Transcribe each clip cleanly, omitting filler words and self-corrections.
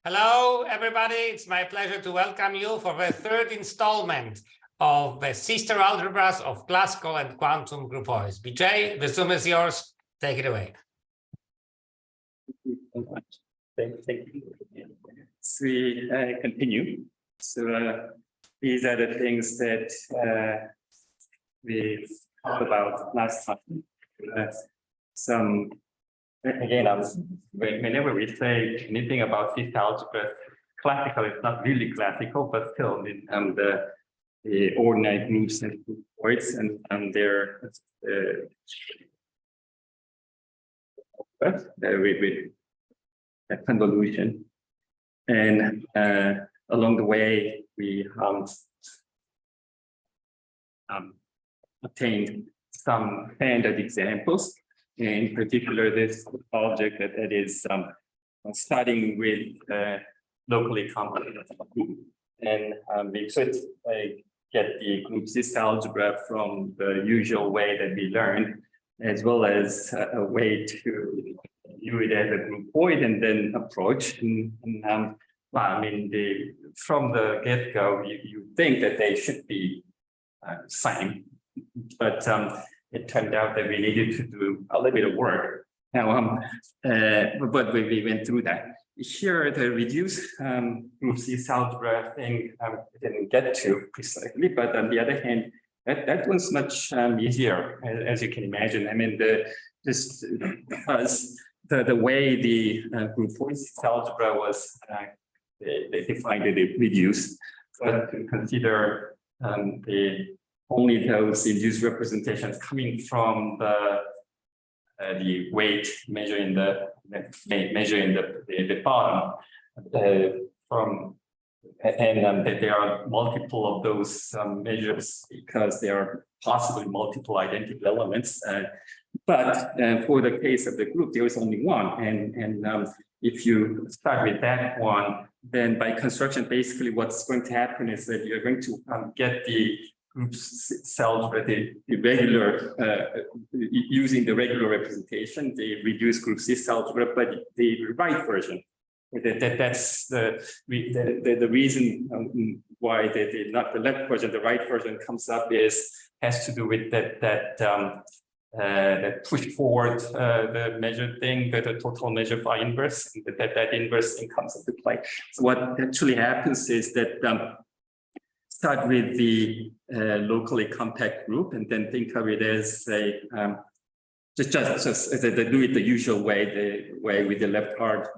Hello, everybody. It's my pleasure to welcome you for the third installment of the sister algebras of classical and quantum groupoids. Byung-Jay, the Zoom is yours. Take it away. Thank you. So we continue. So these are the things that we talked about last time. Whenever we say anything about sister algebras, classical is not really classical, but still the ordinary groups and groupoids and their with convolution. And along the way, we obtained some standard examples. In particular, this object that is starting with locally compact group. And we could get the group sister algebra from the usual way that we learned, as well as a way to view it as a groupoid and then approach. Well, I mean, from the get-go, you think that they should be same, but it turned out that we needed to do a little bit of work. Now, but we went through that. Here, the reduced group sister algebra thing I didn't get to precisely, but on the other hand, that was much easier, as you can imagine. I mean, just because the way the groupoid sister algebra was they defined it reduced, but to consider only those induced representations coming from the weight measuring the bottom that there are multiple of those measures because there are possibly multiple identical elements. But for the case of the group, there is only one, and if you start with that one, then by construction, basically what's going to happen is that you're going to get the group cells with the regular, using the regular representation, the reduced group sister algebra, but the right version. That's the reason why not the left version, the right version comes up has to do with that push forward the measured thing, the total measure by inverse, and that inverse thing comes into play. So what actually happens is that start with the locally compact group, and then think of it as a just do it the usual way, the way with the left hard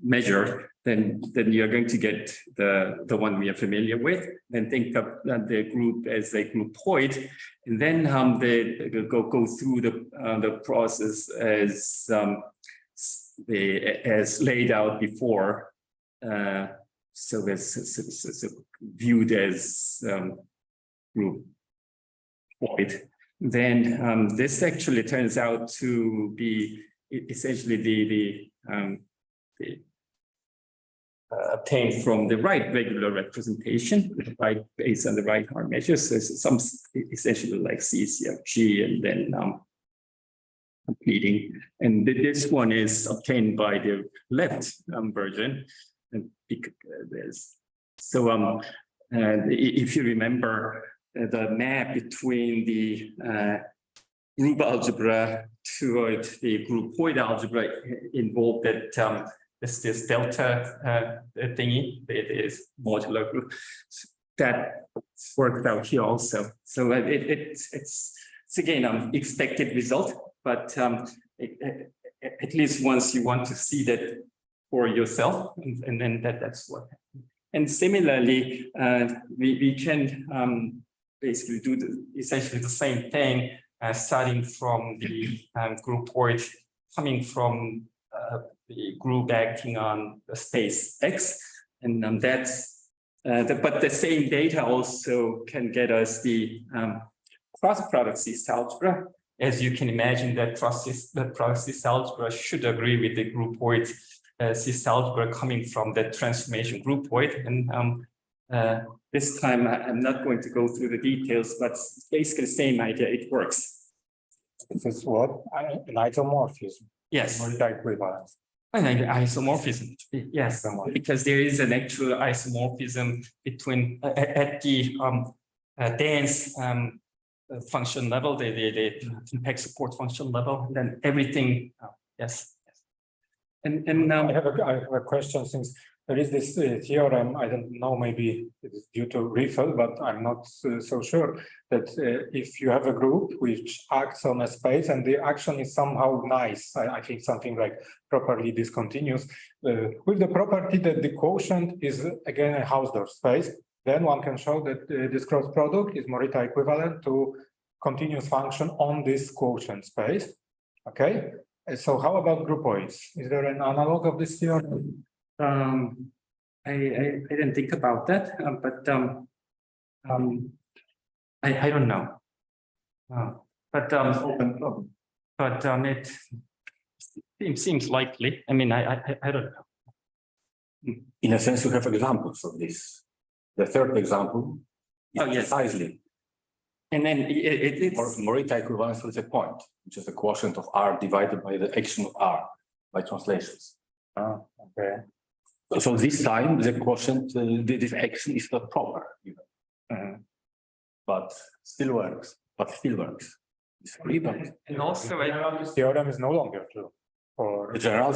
measure. Then you're going to get the one we are familiar with. Then think of the group as a groupoid, and then they go through the process as laid out before. So it's viewed as groupoid. Then this actually turns out to be essentially obtained from the right regular representation, right based on the right hard measures. So it's some essentially like CCFG, and then completing. And this one is obtained by the left version. And so if you remember the map between the group algebra toward the groupoid algebra involved that this delta thingy, it is modular group. That worked out here also. So it's again expected result, but at least once you want to see that for yourself, and then that's what happened. And similarly, we can basically do essentially the same thing, starting from the groupoid coming from the group acting on the space X, and that's but the same data also can get us the cross product sister algebra. As you can imagine, that product sister algebra should agree with the groupoid sister algebra coming from the transformation groupoid. And this time I'm not going to go through the details, but basically the same idea. It works. This is what? An isomorphism. Yes. Multi-equivalence. And then isomorphism. Yes, because there is an actual isomorphism between at the dense function level, the impact support function level, and then everything. Yes. And I have a question, since there is this theorem, I don't know, maybe it is due to refill, but I'm not so sure, that if you have a group which acts on a space and the action is somehow nice, I think something like properly discontinuous, with the property that the quotient is again a Hausdorff space, then one can show that this cross product is Morita equivalent to continuous function on this quotient space. Okay. So how about groupoids? Is there an analog of this theorem? I didn't think about that, but I don't know. It seems likely. I mean, I don't know. In a sense, you have examples of this. The third example is yes. precisely. And then it's Morita equivalence with a point, which is the quotient of R divided by the action of R by translations. Okay. So this time the quotient, this action is not proper, even. But still works. It's free, but and also This theorem is no longer true. Or the general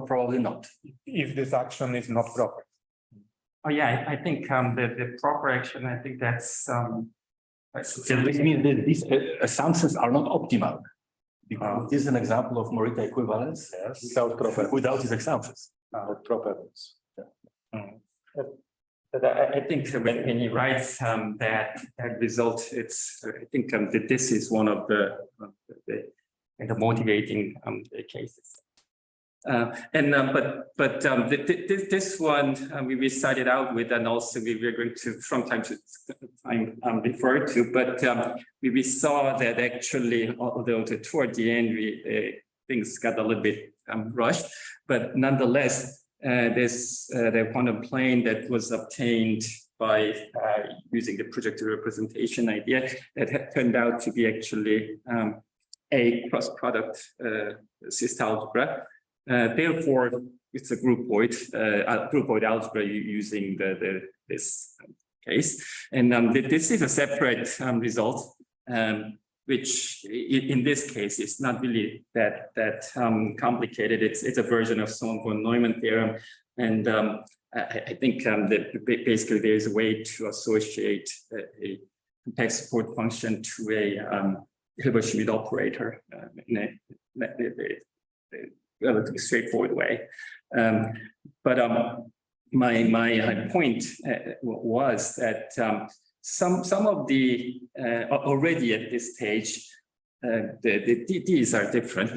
probably not. if this action is not proper. oh yeah, I think the proper action. I think that's So this means that these assumptions are not optimal. Because this is an example of Morita equivalence without these assumptions. Properties. But I think when he writes that result, it's I think that this is one of the motivating cases. This one we started out with, and also we were going to from time to time refer to, but we saw that actually, although toward the end things got a little bit rushed, but nonetheless, the quantum plane that was obtained by using the projective representation idea that had turned out to be actually a cross product cyst algebra. Therefore, it's a groupoid algebra using this case, and this is a separate result, which in this case is not really that complicated. It's a version of Sohn von Neumann theorem, and I think that basically there is a way to associate a impact support function to a Hilbert-Schmidt operator in a relatively straightforward way. But my point was that some of the already at this stage the DDs are different,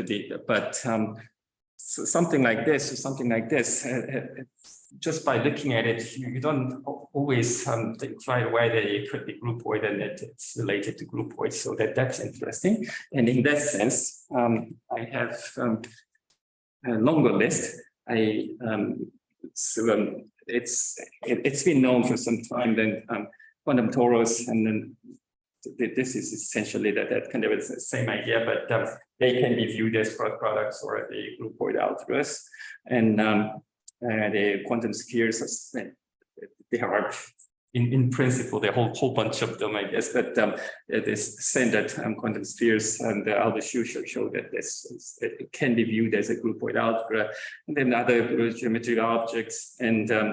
but so something like this or something like this, just by looking at it, you don't always think right away that it could be groupoid and that it's related to groupoid. So that's interesting. And in that sense, I have a longer list. It's been known for some time that quantum torus, and then this is essentially that kind of the same idea, but they can be viewed as cross products or the groupoid algebras, and the quantum spheres. They are in principle the whole bunch of them, I guess, but this standard quantum spheres and the Albert Schuster showed that it can be viewed as a groupoid algebra, and then other geometric objects. And I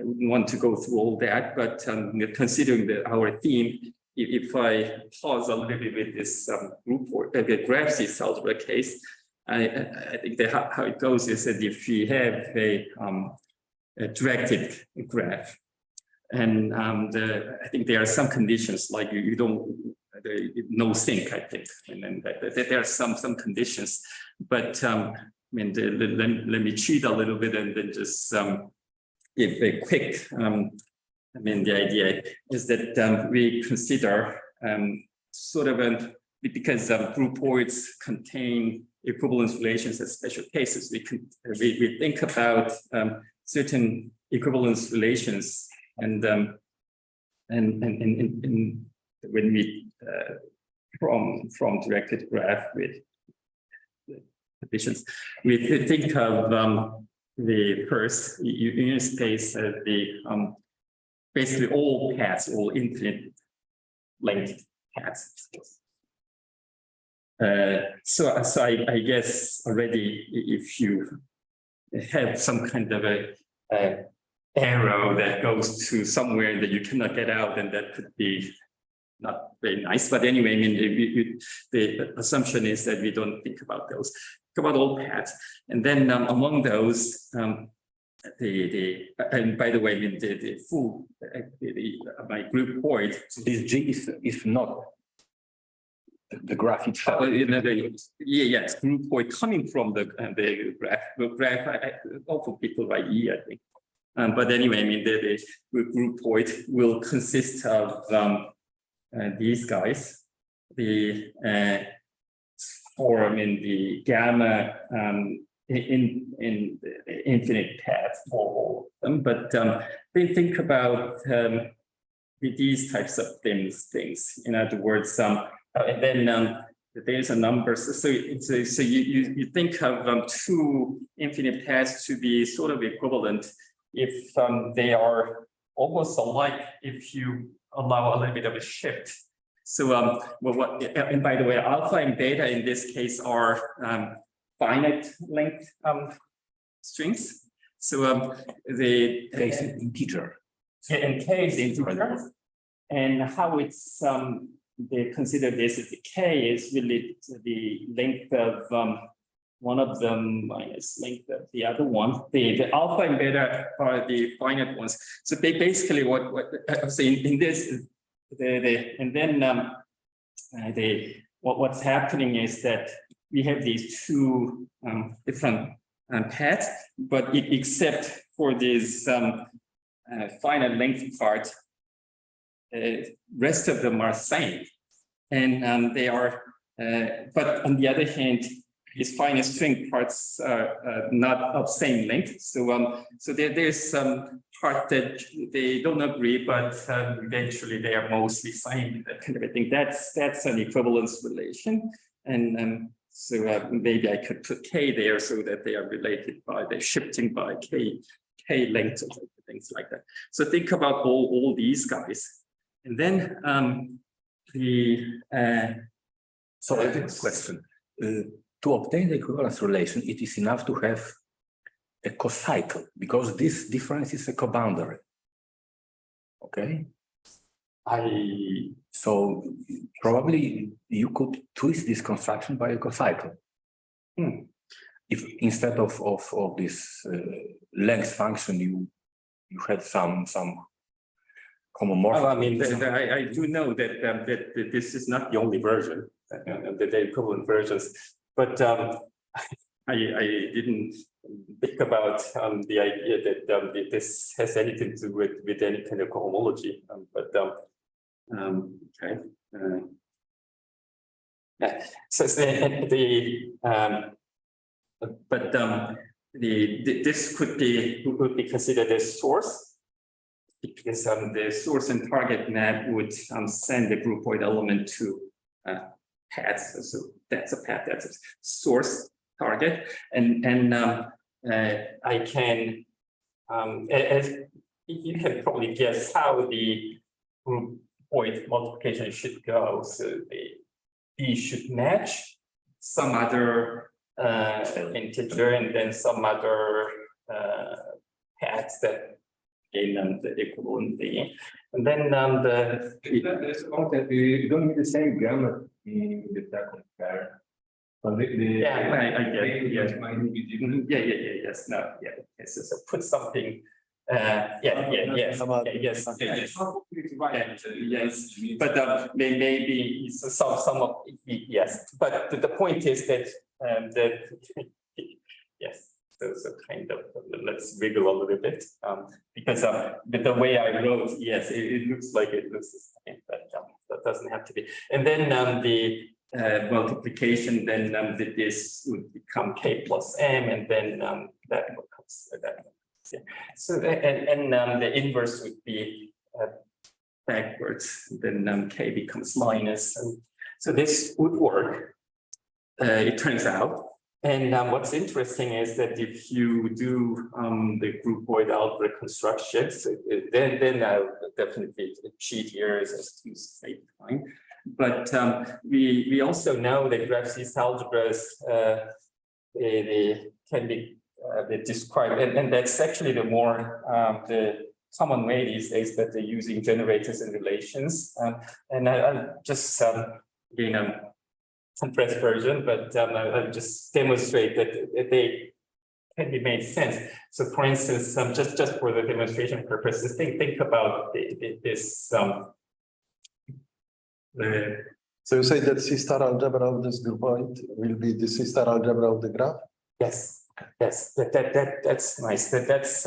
wouldn't want to go through all that, but considering our theme, if I pause a little bit with this groupoid the graph cyst algebra case, I think that how it goes is that if we have a directed graph, and I think there are some conditions like you don't no sync, I think, and then there are some conditions, but let me cheat a little bit and then just give a quick. The idea is that we consider sort of because groupoids contain equivalence relations as special cases. We think about certain equivalence relations, and when we from directed graph with additions. We think of the first unit space as the basically all paths, all infinite length paths. So I guess already if you have some kind of a arrow that goes to somewhere that you cannot get out, then that could be not very nice. But anyway, I mean, the assumption is that we don't think about those. Think about all paths, and then among those, and by the way, I mean the full my groupoid. So this G is not the graph itself. Yes, groupoid coming from the graph. The graph also people by E, I think. But anyway, I mean the groupoid will consist of these guys, the form in the gamma in the infinite path for all of them. But they think about these types of things. In other words, and then there's a number. So you think of two infinite paths to be sort of equivalent if they are almost alike if you allow a little bit of a shift. So and by the way, alpha and beta in this case are finite length strings. So the Case integer. in case integer, and how it's they consider this as the k is really the length of one of them minus length of the other one. The alpha and beta are the finite ones. So they basically what so in this and then what's happening is that we have these two different paths, but except for this finite length part, rest of them are same, and they are. But on the other hand, these finite string parts are not of same length. So so there's some part that they don't agree, but eventually they are mostly same. That kind of a thing. That's an equivalence relation, and so maybe I could put k there so that they are related by the shifting by k length or things like that. So think about all these guys, and then So I have a question. To obtain the equivalence relation, it is enough to have a cocycle because this difference is a coboundary. Okay. So probably you could twist this construction by a cocycle. If instead of this length function, you had some homomorphic. I mean, I do know that that this is not the only version, the equivalent versions, but I didn't think about the idea that this has anything to do with any kind of cohomology. Okay. So this could be considered a source, because the source and target map would send the groupoid element to paths. So that's a path, that's a source target, and I can as you can probably guess how the groupoid multiplication should go. So the B should match some other integer and then some other paths that gain the equivalent thing. And then There's about that you don't need the same grammar in the second pair. But I get yes. Might be different. Yes, no, yeah. So put something. Yes. But maybe some of yes. But the point is that yes. So kind of let's wiggle a little bit because the way I wrote, yes, it looks like it looks the same, but that doesn't have to be. And then the multiplication, then this would become k plus m, and then that becomes that. Yeah. So and the inverse would be backwards. Then k becomes minus, and so this would work. It turns out. And what's interesting is that if you do the groupoid algebra constructions, then I'll definitely cheat here as to straight line. But we also know that graph-based algebras they can be described, and that's actually the more the common way these days that they're using generators and relations. And I'll just compressed version, but I'll just demonstrate that they can be made sense. So, for instance, just for the demonstration purposes, think about this. So you say that C-star algebra of this groupoid will be the C-star algebra of the graph? Yes, that's nice. That's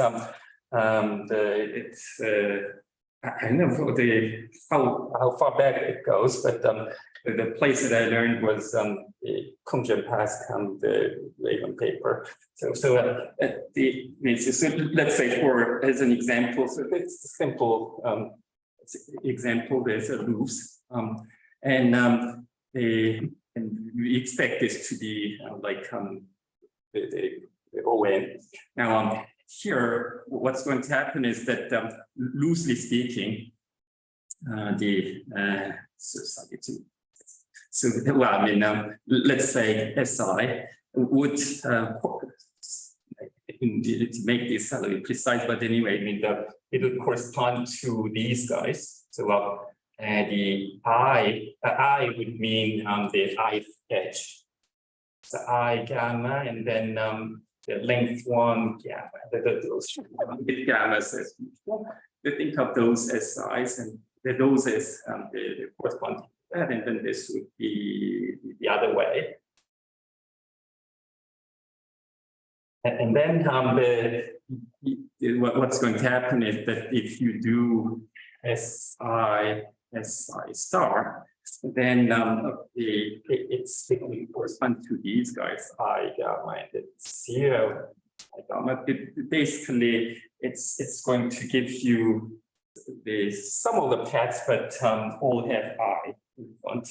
I don't know how far back it goes, but the place that I learned was the Kahng, the Raven paper. So let's say as an example, so it's a simple example. There's a loops, and we expect this to be like the ON. Now here, what's going to happen is that loosely speaking, let's say SI would to make this a little precise, but anyway, it would correspond to these guys. So the I would mean the ith edge. So I gamma, and then the length one gamma. Those bit gammas as usual. We think of those as size, and those as the corresponding. And then this would be the other way. And then what's going to happen is that if you do SI star, then it's going to correspond to these guys, I gamma and 0 I gamma. Basically, it's going to give you some of the paths, but all have I in front.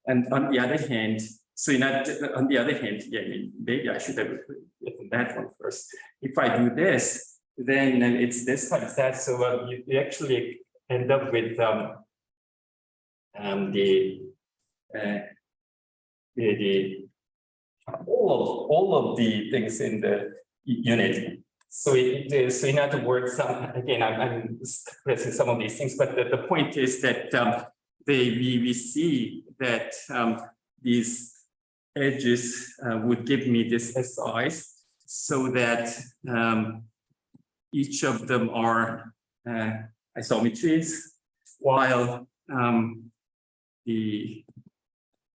And on the other hand, maybe I should have written that one first. If I do this, then it's this times that. So you actually end up with all of the things in the unit. So in other words, again, I'm expressing some of these things, but the point is that we see that these edges would give me this SIs, so that each of them are isometries, while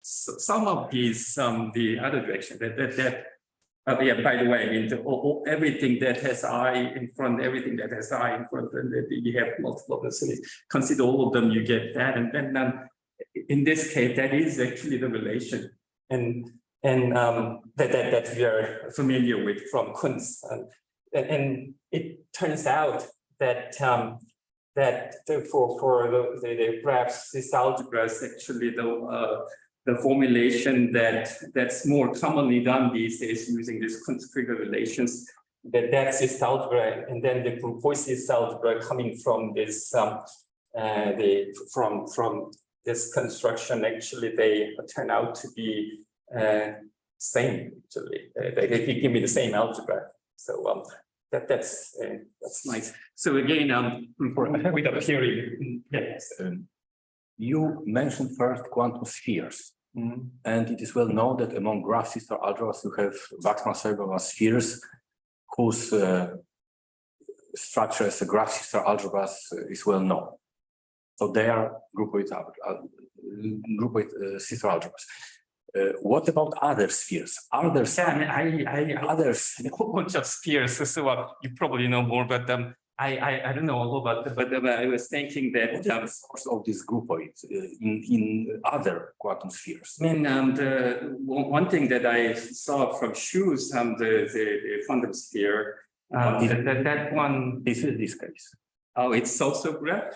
some of these the other direction yeah, by the way, I mean everything that has I in front, everything that has I in front, and you have multiple of them. So consider all of them, you get that, and then in this case, that is actually the relation, and that we are familiar with from Kunz, and it turns out that for the graphs, this algebra is actually the formulation that's more commonly done these days using this Kunz figure relations. That's this algebra, and then the groupoids algebra coming from this from this construction. Actually, they turn out to be same. Actually, they give me the same algebra. So that's nice. So again, with a period. Yes. You mentioned first quantum spheres, and it is well known that among graph system algebras you have Waxman-Seibel spheres whose structure as a graph system algebras is well known. So they are groupoid system algebras. What about other spheres? Are there some others? A whole bunch of spheres. So you probably know more, but I don't know all about it, but I was thinking that the source of these groupoids in other quantum spheres. I mean, the one thing that I saw from Schu's the quantum sphere, that one. This is this case. Oh, it's also graph.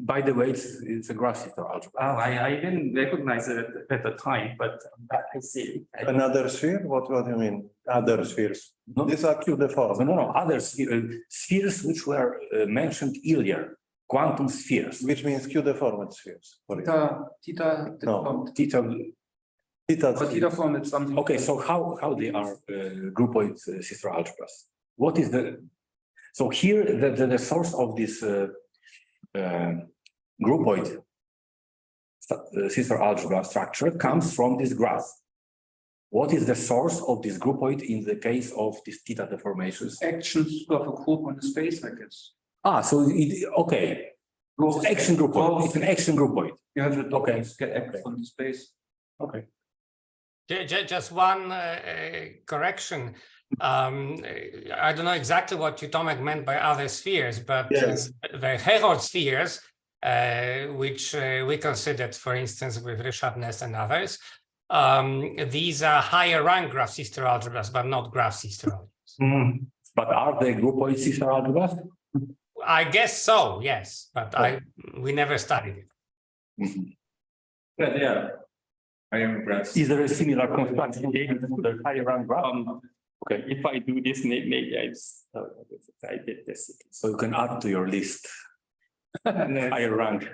By the way, it's a graph system algebra. Oh, I didn't recognize it at the time, but I see. Another sphere? What do you mean? Other spheres? No. These are Q-deformed. No, other spheres which were mentioned earlier, quantum spheres. Which means Q-deformed spheres. for you. Theta. No. Theta. Theta But theta form is something. Okay, so how they are groupoid sister algebras? What is the, so here the source of this groupoid sister algebra structure comes from this graph. What is the source of this groupoid in the case of these theta deformations? Actions of a group on the space, I guess. So okay, it's action groupoid. It's an action groupoid. You have the Okay. get act on the space. Okay. Just one correction. I don't know exactly what you, Tomek, meant by other spheres, but Yes. the Herod spheres, which we considered, for instance, with Richard Ness and others, these are higher rank graph sister algebras, but not graph sister algebras. But are they groupoid sister algebras? I guess so, yes, but we never studied it. Yeah. I am impressed. Is there a similar construction to the higher rank graph? Okay, if I do this, maybe I did this. So you can add to your list higher rank.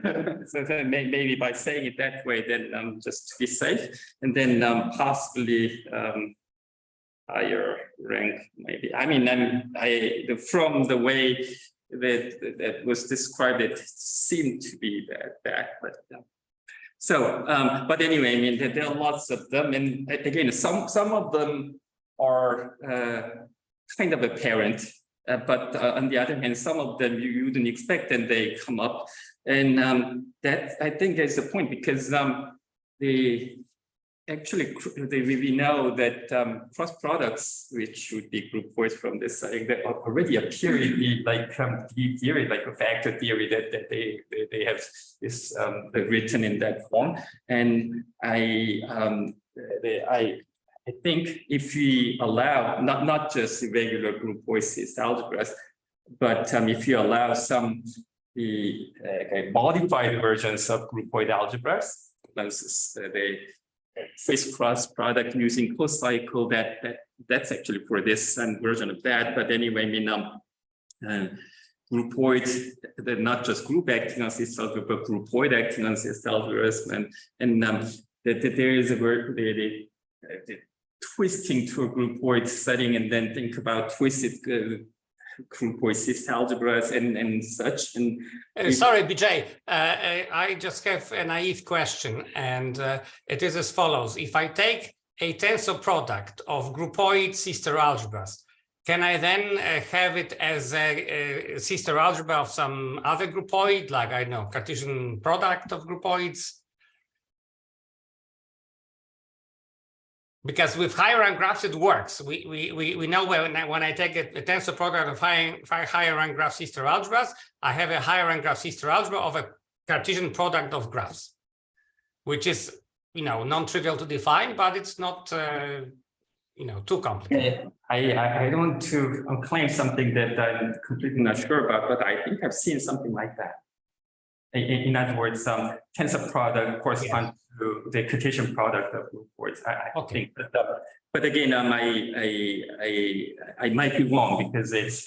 So then maybe by saying it that way, then just to be safe, and then possibly higher rank, maybe. I mean, from the way that was described, it seemed to be that, but. But anyway, I mean, there are lots of them, and again, some of them are kind of apparent, but on the other hand, some of them you wouldn't expect, and they come up, and that I think is the point, because we know that cross products, which would be groupoids from this, that already appear in the the theory, like a factor theory, that they have this written in that form. And I think if we allow not just regular groupoid algebras, but if you allow some modified versions of groupoid algebras, the cross product using closed cycle, that's actually for this version of that. But anyway, I mean, groupoids, they're not just group acting on this algebra, but groupoid acting on this algebra, and there is a word, the twisting to a groupoid setting, and then think about twisted groupoid system algebras and such. And sorry, BJ, I just have a naive question, and it is as follows. If I take a tensor product of groupoid sister algebras, can I then have it as a sister algebra of some other groupoid, like, I don't know, Cartesian product of groupoids? Because with higher rank graphs, it works. We know when I take a tensor product of higher rank graph sister algebras, I have a higher rank graph sister algebra of a Cartesian product of graphs, which is, non-trivial to define, but it's not, too complicated. I don't want to claim something that I'm completely not sure about, but I think I've seen something like that. In other words, tensor product corresponds to the Cartesian product of groupoids. I think, but again, I might be wrong, because it's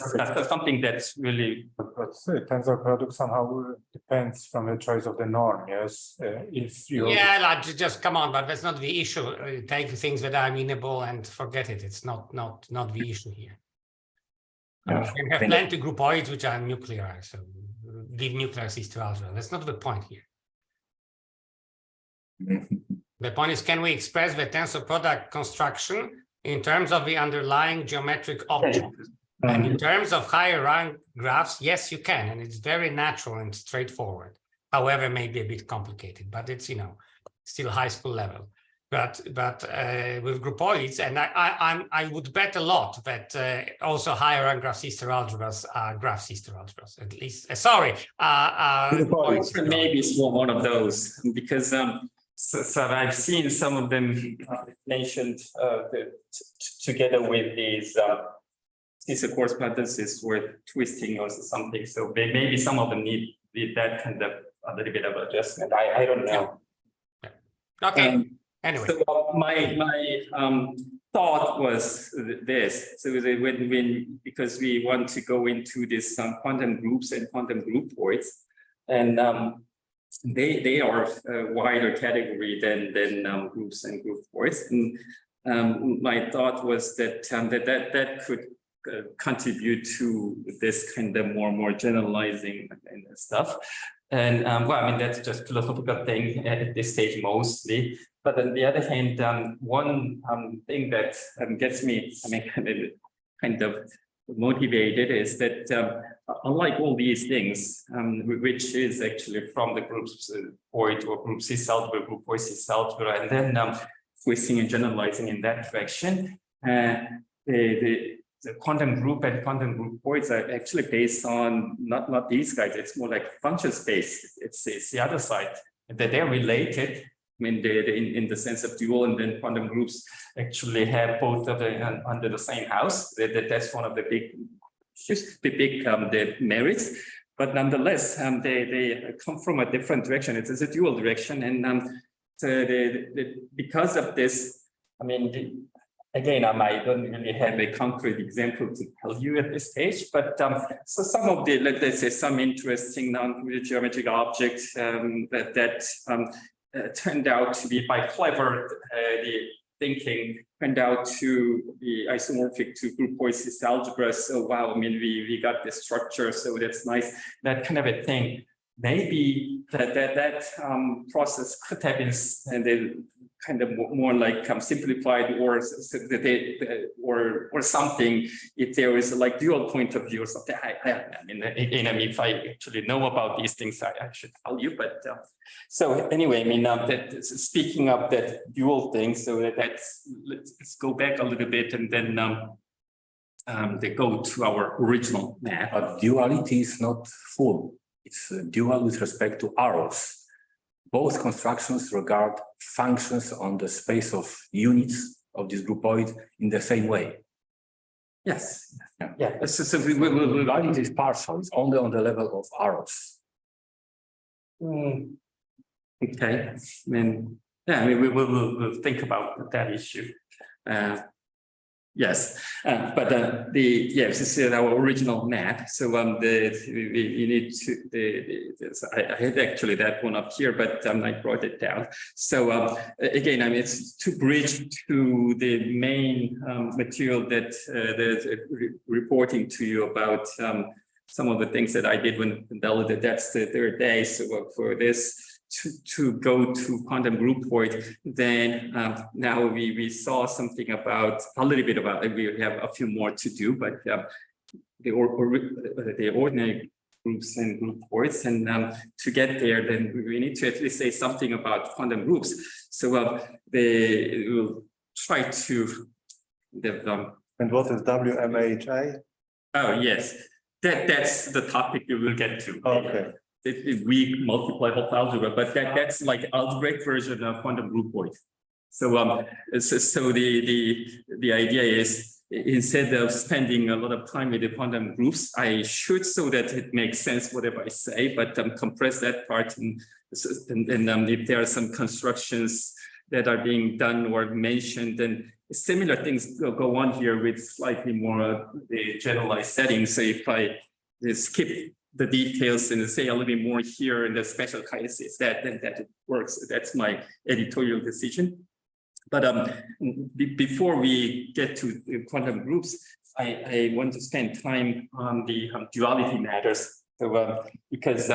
something that's really. But tensor product somehow depends from the choice of the norm. Yes, if you. Yeah, like, just come on, but that's not the issue. Take things that are amenable and forget it. It's not the issue here. You can have plenty of groupoids which are nuclear, so give nuclear sister algebra. That's not the point here. The point is, can we express the tensor product construction in terms of the underlying geometric object? And in terms of higher rank graphs, yes, you can, and it's very natural and straightforward. However, it may be a bit complicated, but it's still high school level. But with groupoids, and I would bet a lot that also higher rank graph sister algebras are graph sister algebras, at least. Maybe it's one of those, because so I've seen some of them mentioned together with these correspondences with twisting or something. So maybe some of them need with that kind of a little bit of adjustment. I don't know. Okay, anyway. So my thought was this. So when because we want to go into this quantum groups and quantum groupoids, and they are a wider category than groups and groupoids. And my thought was that that could contribute to this kind of more generalizing and stuff. And well, I mean, that's just philosophical thing at this stage mostly. But on the other hand, one thing that gets me, I mean, kind of motivated is that unlike all these things, which is actually from the groups point or group C algebra, group C algebra, and then twisting and generalizing in that direction, the quantum group and quantum groupoids are actually based on not these guys. It's more like function space. It's the other side that they're related. I mean, in the sense of dual, and then quantum groups actually have both of them under the same house. That's one of the the merits. But nonetheless, they come from a different direction. It is a dual direction, and because of this, I mean. Again, I don't really have a concrete example to tell you at this stage, but so some of the, let's say, some interesting non-geometric objects that turned out to be, by clever the thinking, turned out to be isomorphic to groupoids algebra. So wow, I mean, we got this structure, so that's nice. That kind of a thing. Maybe that process could have been kind of more like simplified or something. If there is like dual point of view or something, I mean, again, I mean, if I actually know about these things, I should tell you. But so anyway, I mean, that speaking of that dual thing, so let's go back a little bit and then they go to our original map. But duality is not full. It's dual with respect to arrows. Both constructions regard functions on the space of units of this groupoid in the same way. Yes. Yeah. Yeah. So Duality is partial. It's only on the level of arrows. Okay. I mean, yeah. I mean, we'll think about that issue. Yes, but yes, this is our original map. So we need to I had actually that one up here, but I brought it down. So again, I mean, it's to bridge to the main material that reporting to you about some of the things that I did when validated. That's the third day. So for this. To go to quantum groupoid, then now we saw something about a little bit about it. We have a few more to do, but the ordinary groups and groupoids, and to get there, then we need to at least say something about quantum groups. So they will try to. And what is WMHI? Oh yes, that's the topic we will get to. Okay. Weak multipliable algebra, but that's like algebraic version of quantum groupoid. So so the idea is, instead of spending a lot of time with the quantum groups, I should, so that it makes sense whatever I say, but compress that part, and if there are some constructions that are being done or mentioned, then similar things go on here with slightly more the generalized settings. So if I skip the details and say a little bit more here in the special cases, then that works. That's my editorial decision. But before we get to the quantum groups, I want to spend time on the duality matters. So, because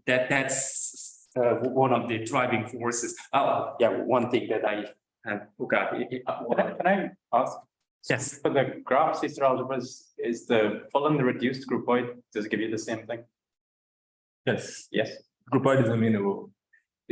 that's one of the driving forces. Oh, yeah, one thing that I forgot. Can I ask? Yes. For the graph sister algebras, is the full and the reduced groupoid, does it give you the same thing? Yes, Yes. groupoid is amenable.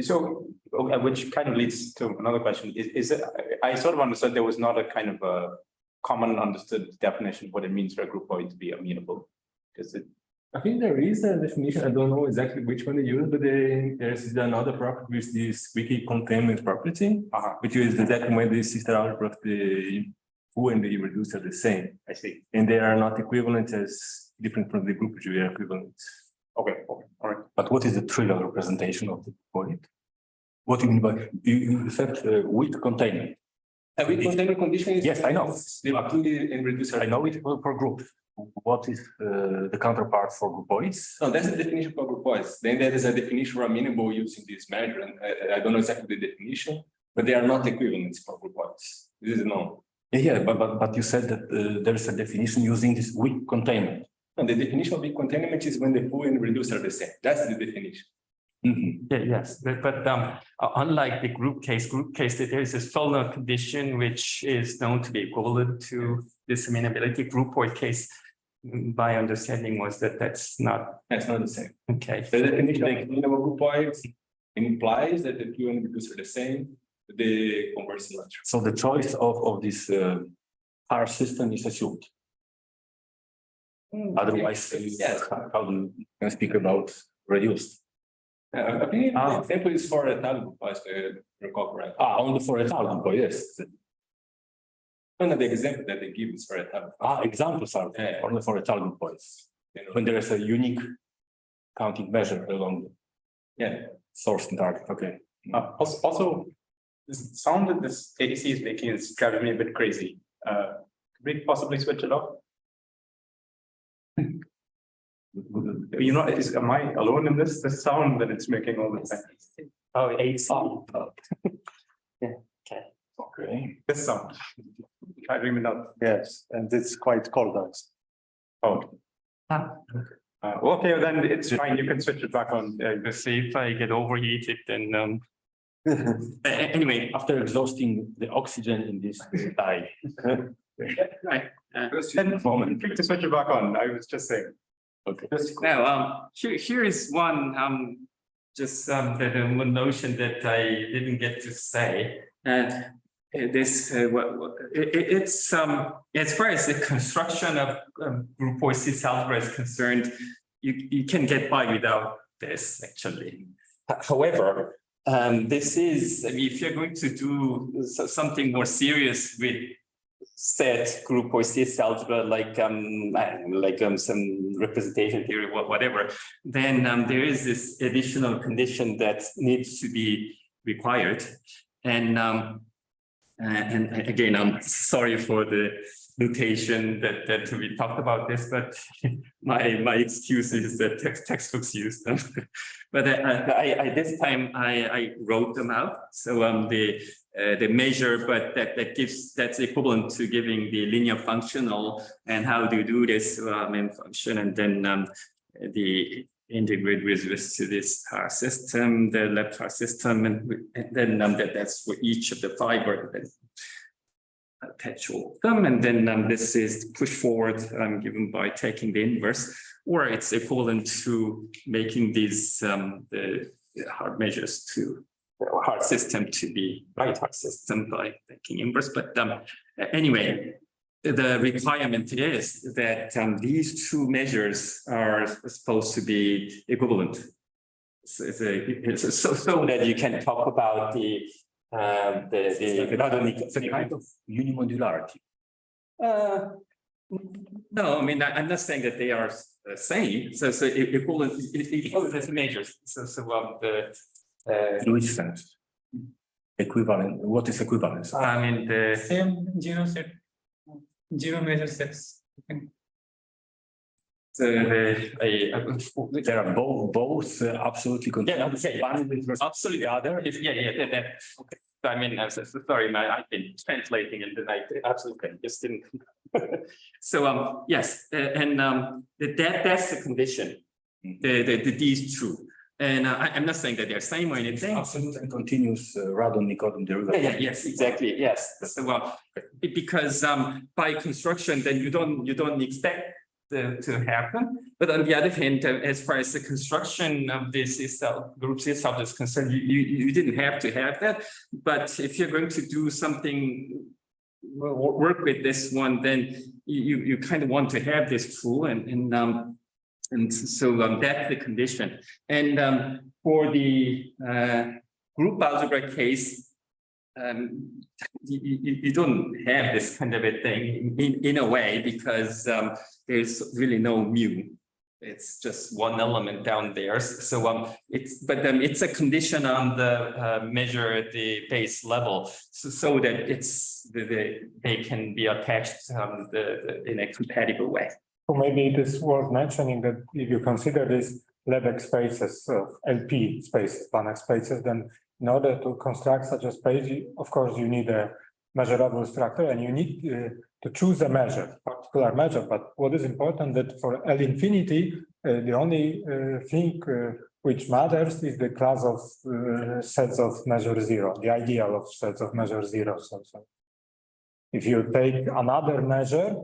So, which kind of leads to another question. Is it, I sort of understood there was not a kind of a common understood definition of what it means for a groupoid to be amenable. Is it? I think there is a definition. I don't know exactly which one they use, but there's another property with this wiki containment property, which is exactly when the sister algebra of the full and the reduced are the same. I see. And they are not equivalent as different from the group which we are equivalent. Okay, all right. But what is the trivial representation of the groupoid? What do you mean by, you said with containment? With containment condition is. Yes, I know. Included in reducer. I know it for group. What is the counterpart for groupoids? No, that's the definition for groupoids. Then there is a definition for amenable using this measure, and I don't know exactly the definition, but they are not equivalents for groupoids. This is known. Yeah, but you said that there is a definition using this weak containment. And the definition of weak containment is when the full and reduced are the same. That's the definition. Yeah, yes, but unlike the group case, there is a Fellner condition which is known to be equivalent to this amenability. Groupoid case, my understanding was that that's not The same. okay. The definition of amenable groupoids implies that the full and reduced are the same. The converse is not true. So the choice of this R system is assumed. Otherwise, Yes. how do you speak about reduced? I think the example is for a tablet groupoids, recall correct. Only for a thousand, yes. No, the example that they give is for a tablet. Examples are Yeah. only for a thousand points. When there is a unique counting measure along the Yeah. source and target, okay. Also, this sound that this AC is making is driving me a bit crazy. Could we possibly switch it off? You know, am I alone in this? The sound that it's making all the time. Oh, AC. Okay. This sound. Driving me nuts. Yes, and it's quite cold outside. Oh. Okay, then it's fine. You can switch it back on. Let's see if I get overheated, then anyway, After exhausting the oxygen in this dye. right. Then to switch it back on. I was just saying. Okay. Now, here is one just one notion that I didn't get to say. This it's as far as the construction of groupoid algebra is concerned, you can get by without this actually. However, this is, I mean, if you're going to do something more serious with set groupoid algebra, like some representation theory, whatever, then there is this additional condition that needs to be required. And again, I'm sorry for the notation that we talked about this, but my excuse is that textbooks use them. But I this time I wrote them out. So the measure, but that's equivalent to giving the linear functional and how do you do this main function, and then the integrate with to this R system, the left R system, and then that's for each of the fiber. Attach all of them, and then this is push forward given by taking the inverse, or it's equivalent to making these the hard measures to hard system to be right hard system by taking inverse. But anyway, the requirement is that these two measures are supposed to be equivalent, so that you can talk about the kind of unimodularity. No, I mean, I'm not saying that they are same. So equivalent measures. So the In which sense? Equivalent, what is equivalence? I mean the Same zero measure sets. There are both absolutely continuous. One with respect to the other. Okay. I mean, I'm sorry, I've been translating and then I absolutely just didn't. So yes, and that's the condition. These two. And I'm not saying that they're same or anything. Absolute and continuous radon-Nikodym derivative. Yes, exactly. Yes. So because by construction, then you don't expect to happen. But on the other hand, as far as the construction of this group C cell is concerned, you didn't have to have that. But if you're going to do something, work with this one, then you kind of want to have this true, and so that's the condition. And for the group algebra case, you don't have this kind of a thing in a way, because there's really no mu. it's just one element down there. So it's a condition on the measure at the base level, so that they can be attached in a compatible way. So maybe it is worth mentioning that if you consider these Lebesgue spaces, LP spaces, Banach spaces, then in order to construct such a space, of course, you need a measurable structure, and you need to choose a measure, particular measure. But what is important that for L infinity, the only thing which matters is the class of sets of measure zero, the ideal of sets of measure zero. So if you take another measure,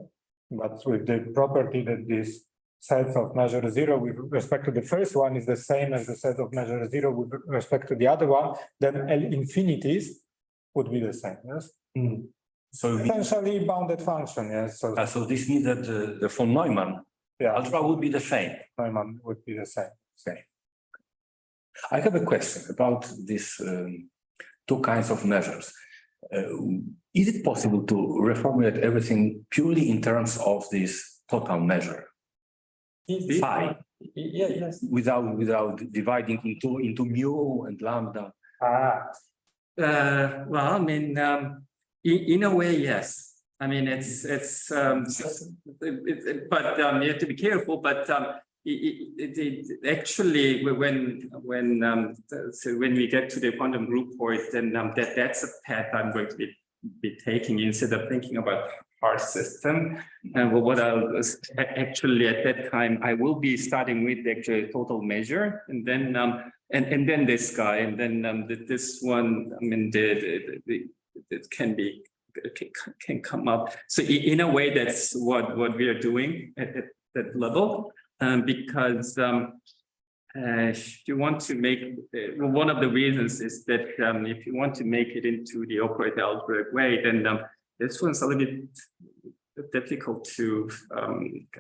but with the property that this set of measure zero with respect to the first one is the same as the set of measure zero with respect to the other one, then L infinities would be the same, yes? So Essentially bounded function, yes. so this means that the von Neumann Yeah, algebra would be the same. Neumann would be the same. Okay. I have a question about these two kinds of measures. Is it possible to reformulate everything purely in terms of this total measure? Phi, Yeah, yes. without dividing into mu and lambda. Well, I mean, in a way, yes. I mean, but you have to be careful. But actually, when we get to the quantum groupoid, then that's a path I'm going to be taking instead of thinking about our system. And what I was actually at that time, I will be starting with the actual total measure, and then and then this guy, and then this one. I mean, it can come up. So in a way, that's what we are doing at that level, because if you want to make one of the reasons is that if you want to make it into the operator algebraic way, then this one's a little bit difficult to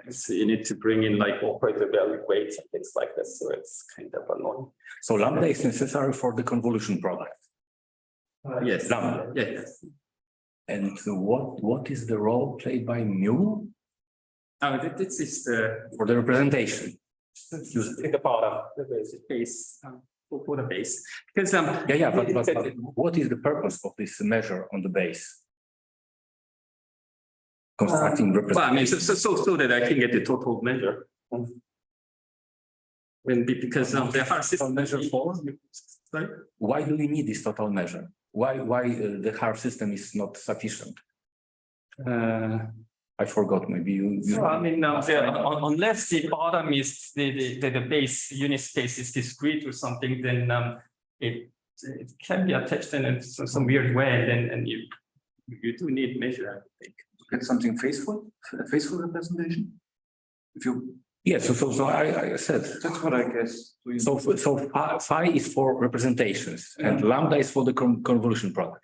so you need to bring in like operator value weights and things like this, so it's kind of annoying. So lambda is necessary for the convolution product. Yes, Lambda. yes. And what is the role played by mu This is the for the representation? in the bottom, the base for the base, because But what is the purpose of this measure on the base? Constructing well, I mean, representation. so that I can get the total measure. Because the hard system measure for? Sorry? Why do we need this total measure? Why the hard system is not sufficient? I forgot. Maybe you. So, I mean, unless the bottom is the base unit space is discrete or something, then it can be attached in some weird way, and you do need measure, I think. Get something faithful, a faithful representation? If you, Yes, so I said. that's what I guess. So phi is for representations and lambda is for the convolution product.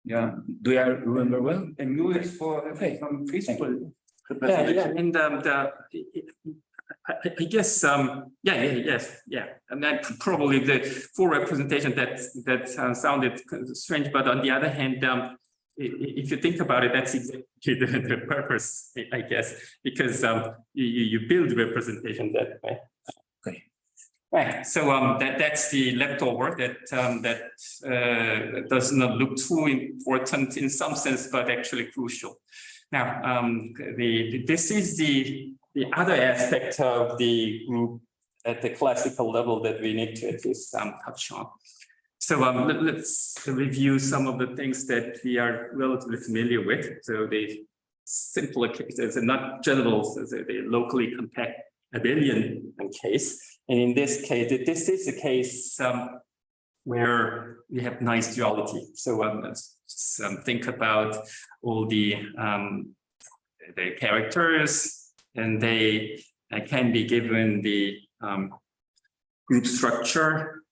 Yeah. Do I remember well? And mu is for some faithful Yeah, representation. and I guess yeah. And then probably the full representation that sounded strange, but on the other hand, if you think about it, that's exactly the purpose, I guess, because you build representation that way. Okay. Right. So that's the leftover that does not look too important in some sense, but actually crucial. Now, this is the other aspect of the group at the classical level that we need to at least touch on. So let's review some of the things that we are relatively familiar with. So the simpler cases are not generals, the locally compact abelian case. And in this case, this is a case where we have nice duality. So let's just think about all the characters, and they can be given the group structure.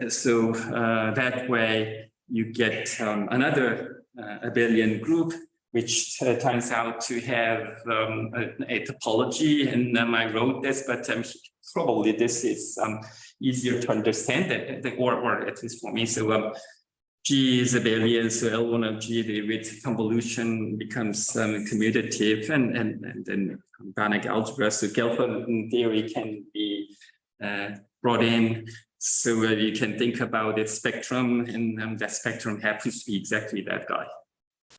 So that way you get another abelian group, which turns out to have a topology. And I wrote this, but probably this is easier to understand, or at least for me. So G is abelian, so L1 of G, the with convolution becomes commutative, and then Banach algebra. So Gelfand theory can be brought in, so you can think about its spectrum, and that spectrum happens to be exactly that guy.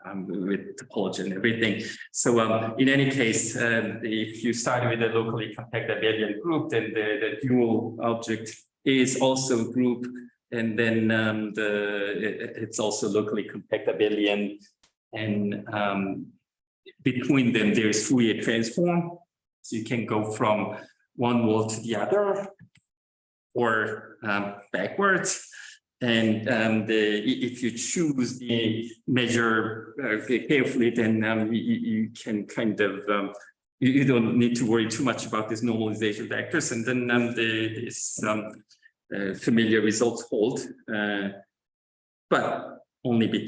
With topology and everything. So in any case, if you start with a locally compact abelian group, then the dual object is also a group, and then it's also locally compact abelian, and between them there is Fourier transform, so you can go from one wall to the other or backwards. And if you choose the measure carefully, then you can kind of, you don't need to worry too much about this normalization vectors. And then this familiar results hold, but only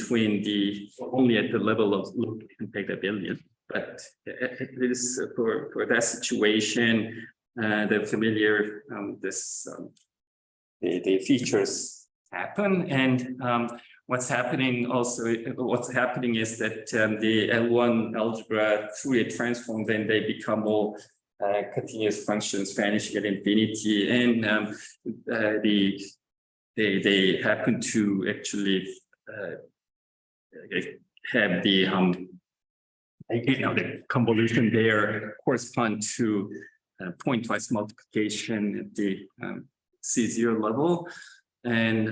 only at the level of locally compact abelian. But it is for that situation, the familiar, the features happen, and what's happening is that the L1 algebra Fourier transform, then they become all continuous functions vanishing at infinity, and they happen to actually have the the convolution there correspond to pointwise multiplication at the C0 level. And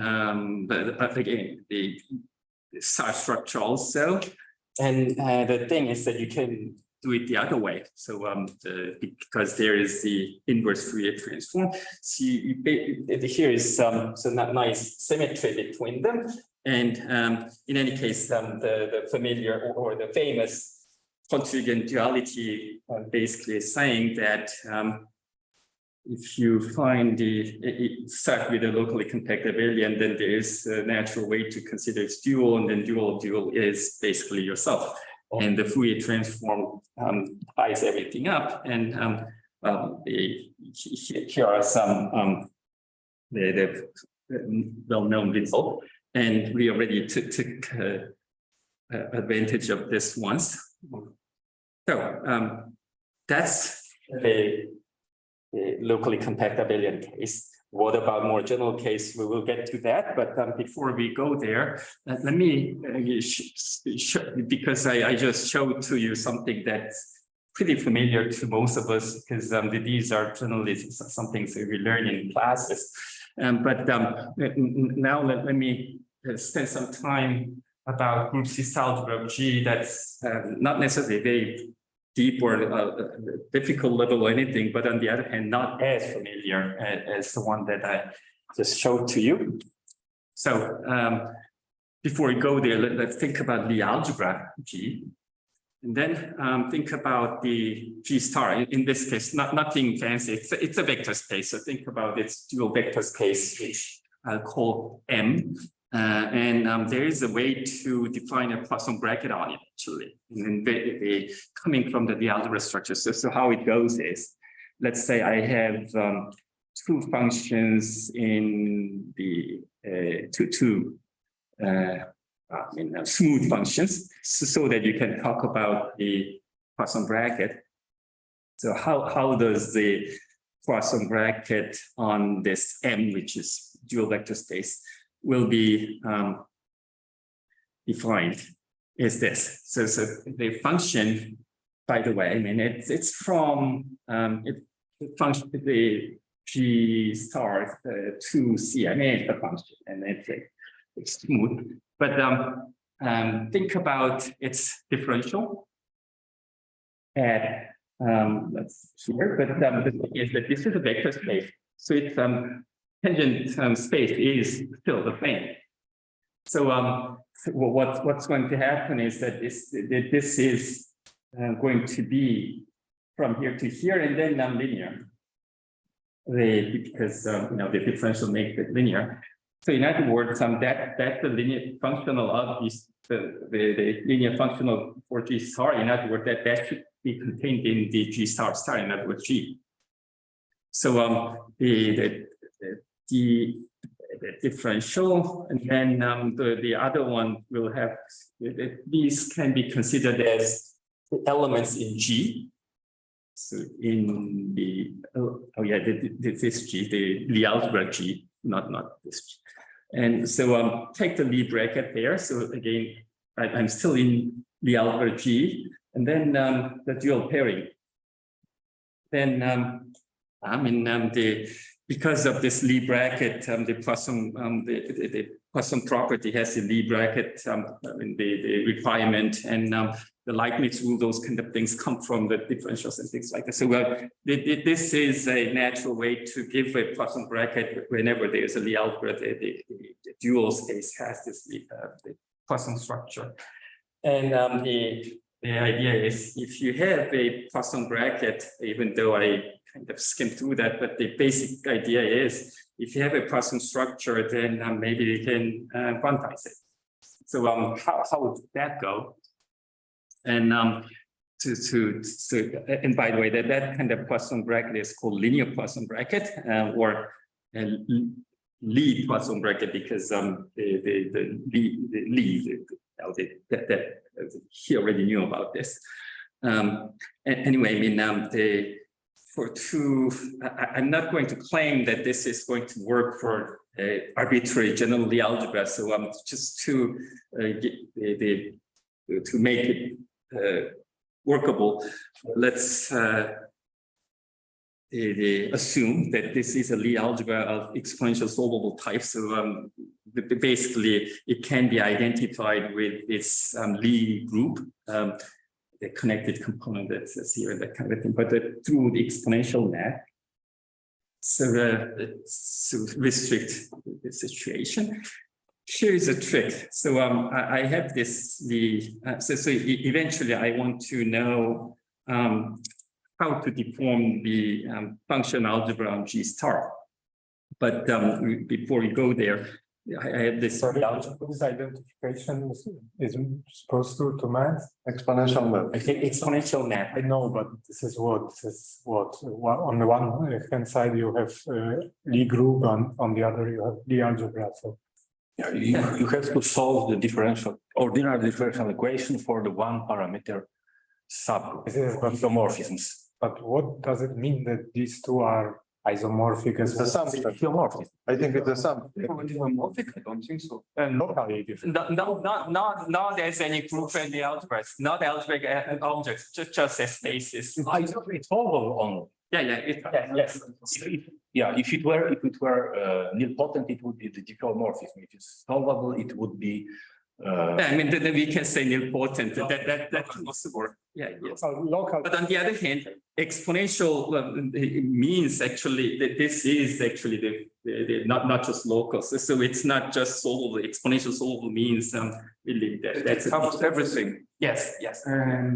but again, the star structure also, and the thing is that you can do it the other way. So because there is the inverse Fourier transform, so here is some nice symmetry between them. And in any case, the familiar or the famous conjugate duality basically is saying that. If you find start with a locally compact abelian, then there is a natural way to consider its dual, and then dual is basically yourself. And the Fourier transform ties everything up. And here are some the well-known results, and we already took advantage of this once. So that's the locally compact abelian case. What about more general case? We will get to that, but before we go there, let me because I just showed to you something that's pretty familiar to most of us, because these are generally some things that we learn in classes. But now let me spend some time about group system algebra G. That's not necessarily very deep or difficult level or anything, but on the other hand, not as familiar as the one that I just showed to you. So before we go there, let's think about the algebra G, and then think about the G star. In this case, nothing fancy. It's a vector space. So think about its dual vector space, which I'll call M. And there is a way to define a Poisson bracket on it, actually, and they coming from the algebra structure. So how it goes is, let's say I have two functions in the smooth functions, so that you can talk about the Poisson bracket. So how does the Poisson bracket on this M, which is dual vector space, will be defined is this. So the function, by the way, I mean it's from the G star to C. I mean it's the function, and it's smooth. But think about its differential at let's here. But the thing is that this is a vector space, so it's tangent space is still the same. So what's going to happen is that this is going to be from here to here, and then nonlinear. Because the differential makes it linear. So in other words, that's the linear functional of the linear functional for G star. In other words, that should be contained in the G star star. In other words, G. So the differential, and then the other one will have these can be considered as the elements in G. So in the this G, the Lie algebra G, not this G. And so take the Lie bracket there. So again, I'm still in Lie algebra G, and then the dual pairing. Then because of this Lie bracket, the Poisson property has the Lie bracket the requirement, and the Leibniz rule, those kind of things come from the differentials and things like that. So this is a natural way to give a Poisson bracket whenever there's a Lie algebra. The dual space has this the Poisson structure, and the idea is if you have a Poisson bracket, even though I kind of skimmed through that, but the basic idea is if you have a Poisson structure, then maybe you can quantize it. So how would that go? And and by the way, that kind of Poisson bracket is called linear Poisson bracket or Lie Poisson bracket, because he already knew about this. Anyway, I mean, I'm not going to claim that this is going to work for arbitrary general Lie algebra. So just to make it workable, let's assume that this is a Lie algebra of exponential solvable type. So basically, it can be identified with this Lie group, the connected component that says here, that kind of thing, but through the exponential map. So to restrict the situation. Here is a trick. So I have this, so eventually I want to know how to deform the function algebra on G star. But before we go there, I have this. Sorry, this identification is supposed to math? Exponential map. I think exponential map. I know, but this is what on the one hand side you have Lie group, on the other you have Lie algebra. So Yeah, you have to solve the ordinary differential equation for the one parameter subgroup of isomorphisms. but what does it mean that these two are isomorphic as It's a sum. I think it's a sum. Isomorphic? I don't think so. locally different? Not as any group in the algebras, not algebraic objects, just as spaces. It's solvable only. Yes. If it were nilpotent, it would be the diffeomorphism. If it's solvable, it would be. I mean, then we can say nilpotent. That can also work. Yeah, yes. Local. But on the other hand, exponential it means actually that this is actually the not just local. So it's not just solvable. Exponential solvable means really that's covers everything. Yes.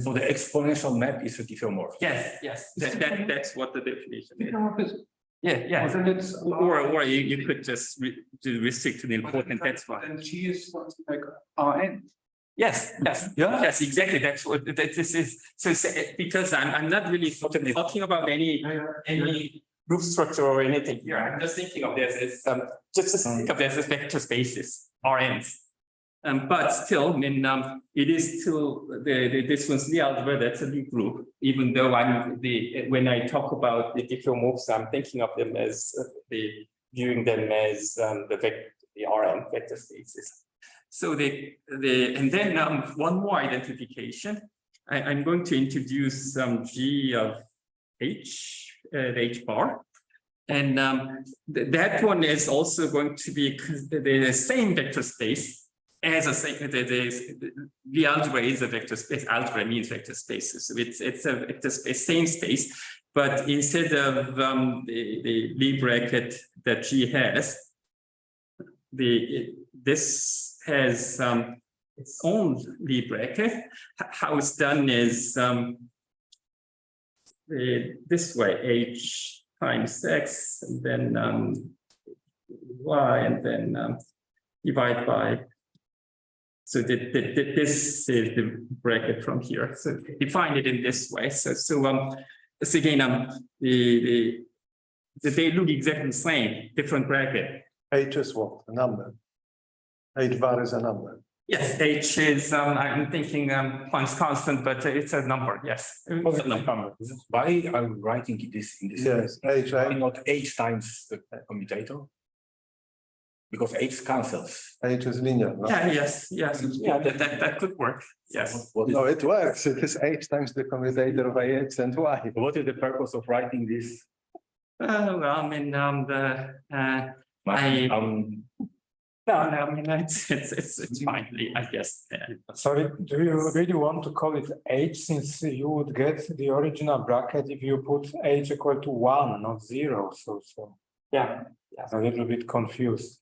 So the exponential map is a diffeomorphism. Yes. That's what the definition is. Yeah. Wasn't it? Or you could just restrict to nilpotent. That's fine. And G is something like Rn. Yes, exactly. That's what this is. So because I'm not really talking about any group structure or anything here. I'm just thinking of this as think of this as vector spaces, Rn's. But still, I mean, it is still this one's the algebra. That's a Lie group. Even though when I talk about the diffeomorphs, I'm thinking of them as viewing them as the Rn vector spaces. So and then one more identification. I'm going to introduce G of H, the H bar. And that one is also going to be the same vector space as the algebra is a vector space. Algebra means vector spaces. So it's a vector space, same space, but instead of the Lie bracket that G has, this has its own Lie bracket. How it's done is this way: H times X, and then Y, and then divide by. So this is the bracket from here. So define it in this way. So again, they look exactly the same, different bracket. H is what? A number. H bar is a number. Yes, H is, I'm thinking Planck's constant, but it's a number, yes. It's a number. Why are we writing this in this? Yes, H, Why H, not H times the commutator? Because H cancels. H is linear. No? Yeah, yes, yeah, that could work, yes. What is, No, it works. It is H times the commutator of X and Y. what is the purpose of writing this? Well, I mean, no, I mean, it's fine, I guess. Yeah. Sorry, do you really want to call it H, since you would get the original bracket if you put H equal to 1, not 0? So Yeah. I'm a little bit confused.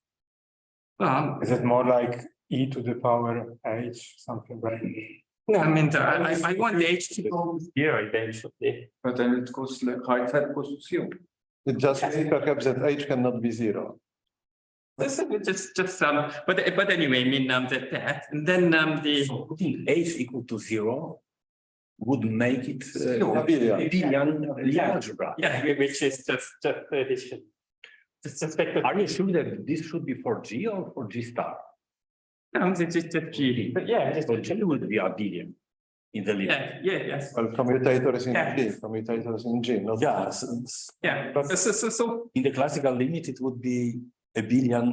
Well, Is it more like e to the power H, something like that? no, I mean, I want the H to go here eventually. But then it goes like height that goes to 0. It just means perhaps that H cannot be 0. But anyway, I mean, that, and then the. So putting H equal to 0 would make it Abelian. algebra. Yeah, which is just addition. Just Are you sure that this should be for G or for G star? No, it's just G. But yeah, So G would be abelian in the limit. yes. Well, commutator is in Yeah. G, commutator is in G, not. Yeah, Yeah, so in the classical limit, it would be abelian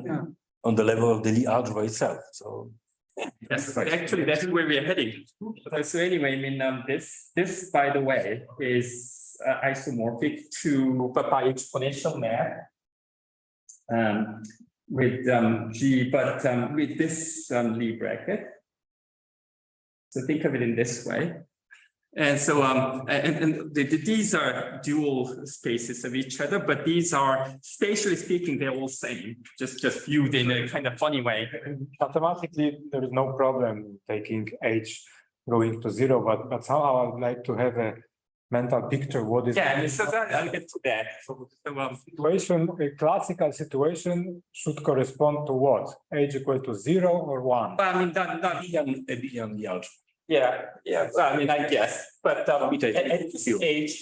on the level of the Lie algebra itself. So yes, actually, that's where we are heading. So anyway, I mean, this, by the way, is isomorphic to by exponential math. With G, but with this Lie bracket. So think of it in this way. And so these are dual spaces of each other, but these are, spatially speaking, they're all same, just viewed in a kind of funny way. Mathematically, there is no problem taking H going to 0, but somehow I would like to have a mental picture. What is So I'll get to that. situation? A classical situation should correspond to what? H equal to 0 or 1? I mean, abelian Lie algebra. yeah. I mean, I guess, but at this stage,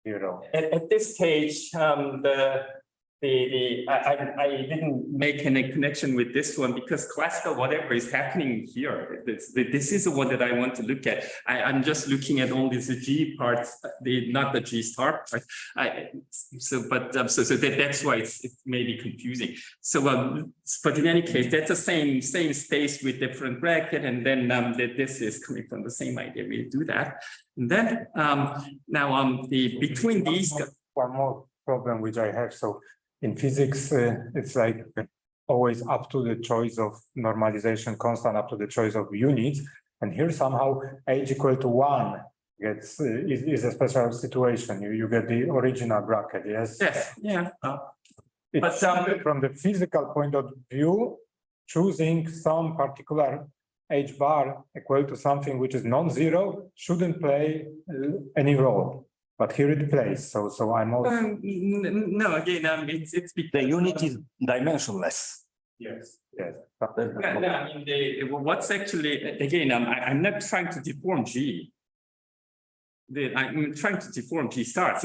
0. at this stage, I didn't make any connection with this one because classical whatever is happening here. This is the one that I want to look at. I'm just looking at all these G parts, not the G star part. So that's why it may be confusing. So, but in any case, that's the same space with different bracket, and then this is coming from the same idea. We do that, and then now between these. One more problem which I have. So in physics, it's like always up to the choice of normalization constant, up to the choice of units. And here somehow H equal to 1 gets is a special situation. You get the original bracket, yes? Yes, yeah. But from the physical point of view, choosing some particular H bar equal to something which is non-zero shouldn't play any role. But here it plays, so I'm also. No, again, it's because The unit is dimensionless. Yes. I mean, what's actually, again, I'm not trying to deform G. I'm trying to deform G star.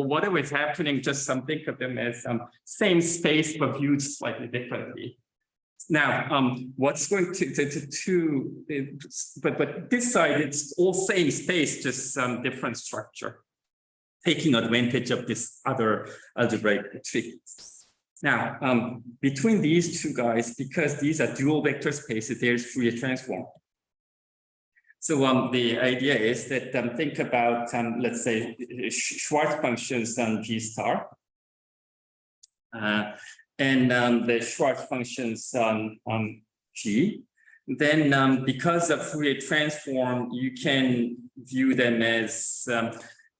Whatever is happening, just think of them as same space but viewed slightly differently. Now, what's going but this side, it's all same space, just different structure, taking advantage of this other algebraic trick. Now, between these two guys, because these are dual vector spaces, there's Fourier transform. So the idea is that think about, let's say, Schwartz functions on G star. And the Schwartz functions on G, then because of Fourier transform, you can view them as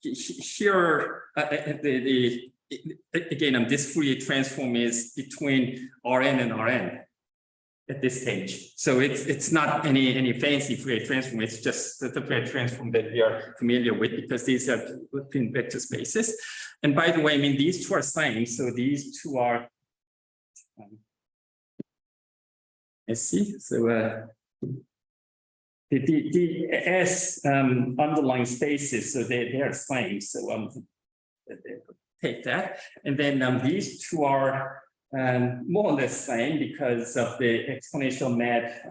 here. Again, this Fourier transform is between Rn and Rn at this stage. So it's not any fancy Fourier transform. It's just the Fourier transform that we are familiar with because these are within vector spaces. And by the way, I mean these two are sine, so these two are. I see. So the S underlying spaces, so they are same. So take that. And then these two are more or less same because of the exponential math.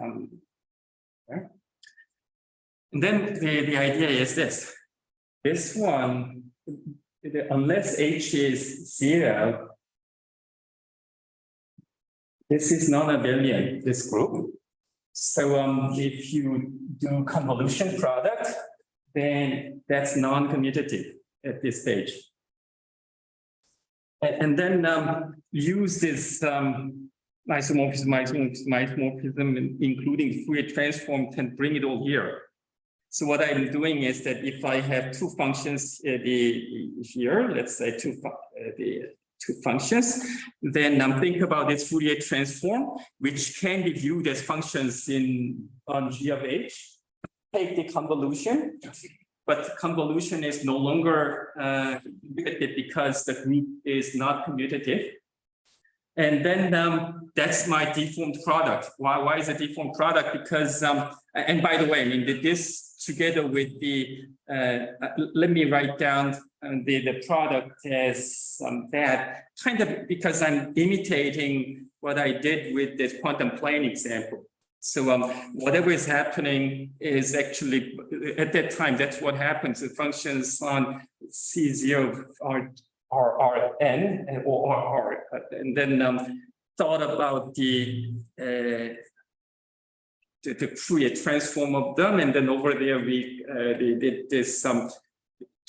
And then the idea is this. This one, unless H is 0, this is not abelian, this group. So if you do convolution product, then that's non-commutative at this stage. And then use this isomorphism, including Fourier transform, and bring it all here. So what I'm doing is that if I have two functions here, let's say two functions, then think about this Fourier transform, which can be viewed as functions on G of H. Take the convolution, but convolution is no longer commutative because the group is not commutative. And then that's my deformed product. Why is it deformed product? Because, and by the way, I mean, this together with the, let me write down the product as that, kind of because I'm imitating what I did with this quantum plane example. So whatever is happening is actually, at that time, that's what happens. The functions on C0 are n and then thought about the Fourier transform of them, and then over there we did this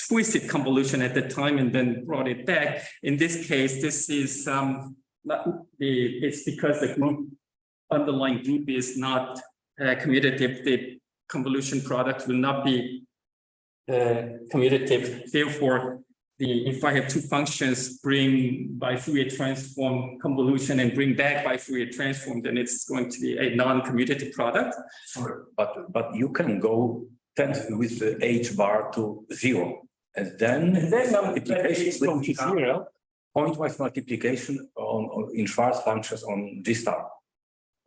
twisted convolution at the time and then brought it back. In this case, this is it's because the group underlying group is not commutative. The convolution product will not be commutative. Therefore, if I have two functions, bring by Fourier transform convolution and bring back by Fourier transform, then it's going to be a non-commutative product. But you can go with the H bar to 0, and then multiplication will become pointwise multiplication in Schwarz functions on G star,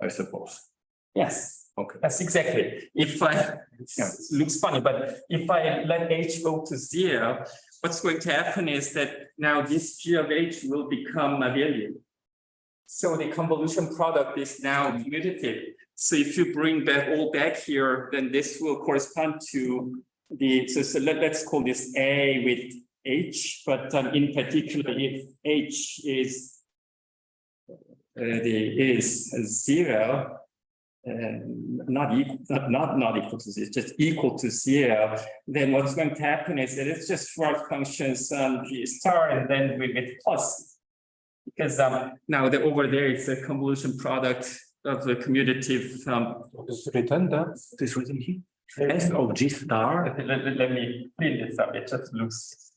I suppose. Yes. Okay. That's exactly. If it looks funny, but if I let H go to 0, what's going to happen is that now this G of H will become abelian. So the convolution product is now commutative. So if you bring that all back here, then this will correspond to the, so let's call this A with H, but in particular, if H is 0, not equal to 0, just equal to 0, then what's going to happen is that it's just Schwarz functions on G star and then we get plus. Because now over there it's a convolution product of the commutative. It's written there. This written here. S of G star. Let me clean this up. It just looks.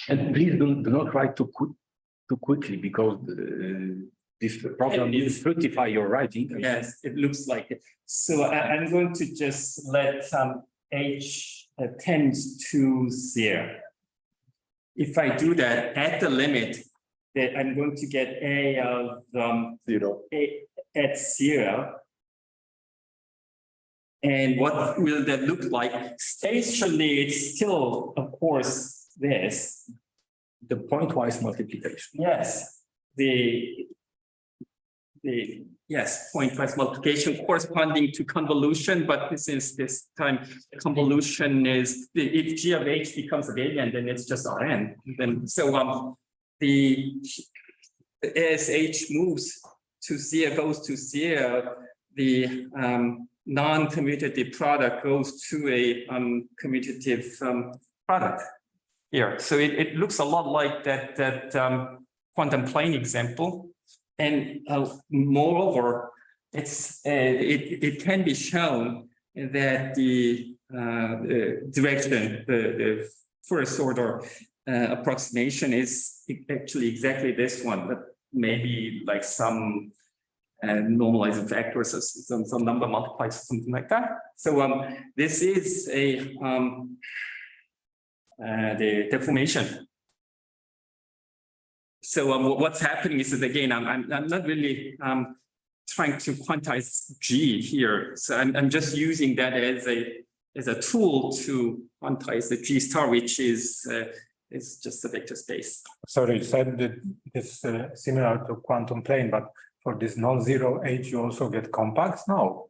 And please do not write too quickly, because this program will certify your writing. Yes, it looks like it. So I'm going to just let H tends to 0. If I do that at the limit, then I'm going to get A of 0 at 0. And what will that look like? Spatially, it's still, of course, this. The pointwise multiplication. Yes, yes, pointwise multiplication corresponding to convolution, but since this time convolution is, if G of H becomes abelian, then it's just Rn. Then so as H moves to 0, goes to 0, the non-commutative product goes to a commutative product here. So it looks a lot like that quantum plane example. And moreover, it can be shown that the direction, the first order approximation is actually exactly this one, but maybe like some normalizing factors, or some number multiplied, something like that. So this is the deformation. So what's happening is that, again, I'm not really trying to quantize G here. So I'm just using that as a tool to quantize the G star, which is It's just a vector space. Sorry, you said that it's similar to quantum plane, but for this non-zero H, you also get compacts now?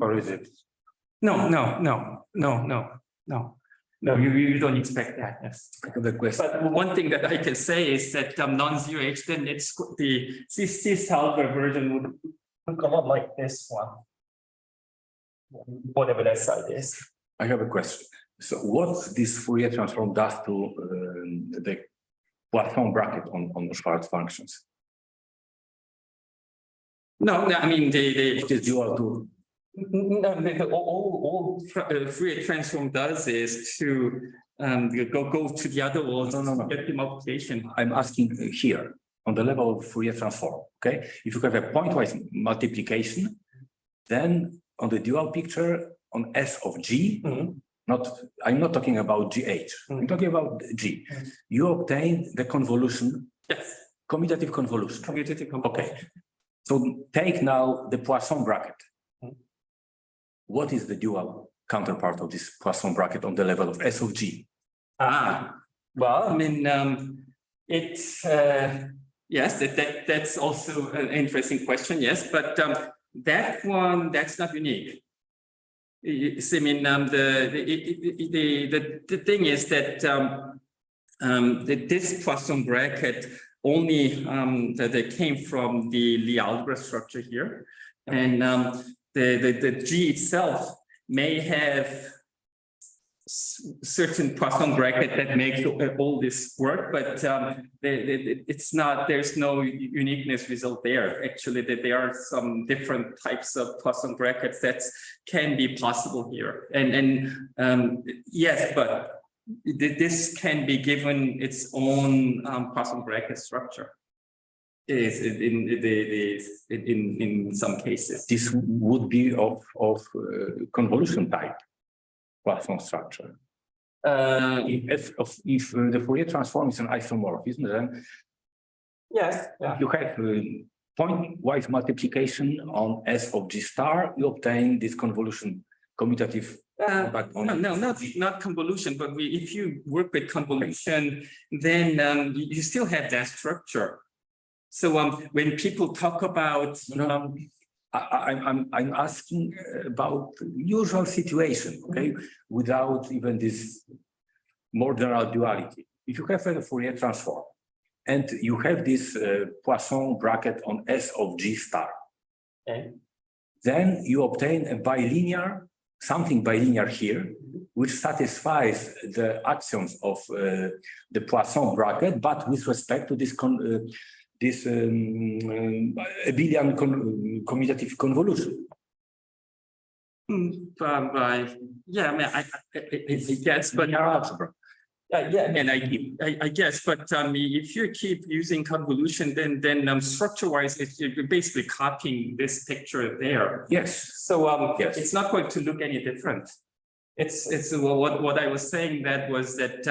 Or is it? No, you don't expect that, yes. The question. But one thing that I can say is that non-zero H, then it's the this algebra version would look a lot like this one. Whatever that side is. I have a question. So what this Fourier transform does to the Poisson bracket on the Schwarz functions? No, I mean It is dual to. No, all Fourier transform does is to go to the other world. No. Get the multiplication. I'm asking here on the level of Fourier transform. Okay, if you have a pointwise multiplication, then on the dual picture on S of G, I'm not talking about GH. I'm talking about G. You obtain the convolution. Yes. Commutative convolution. Commutative convolution. Okay. So take now the Poisson bracket. What is the dual counterpart of this Poisson bracket on the level of S of G? Well, I mean, it's yes, that's also an interesting question. Yes, but that one, that's not unique. I mean, the thing is that this Poisson bracket only that came from the algebra structure here, and the G itself may have certain Poisson bracket that makes all this work, but it's not. There's no uniqueness result there. Actually, that there are some different types of Poisson brackets that can be possible here, and yes, but this can be given its own Poisson bracket structure. Is in some cases. This would be of convolution type Poisson structure. If the Fourier transform is an isomorphism, then yes, you have pointwise multiplication on S of G star. You obtain this convolution commutative. No, not convolution, but if you work with convolution, then you still have that structure. So when people talk about I'm asking about usual situation, okay, without even this more general duality. If you have a Fourier transform and you have this Poisson bracket on S of G star, okay, then you obtain a bilinear, something bilinear here, which satisfies the axioms of the Poisson bracket, but with respect to this abelian commutative convolution. Yeah, I mean, I guess, but algebra. yeah, and I guess, but if you keep using convolution, then structure-wise, you're basically copying this picture there. Yes. So yes. It's not going to look any different. It's what I was saying that was that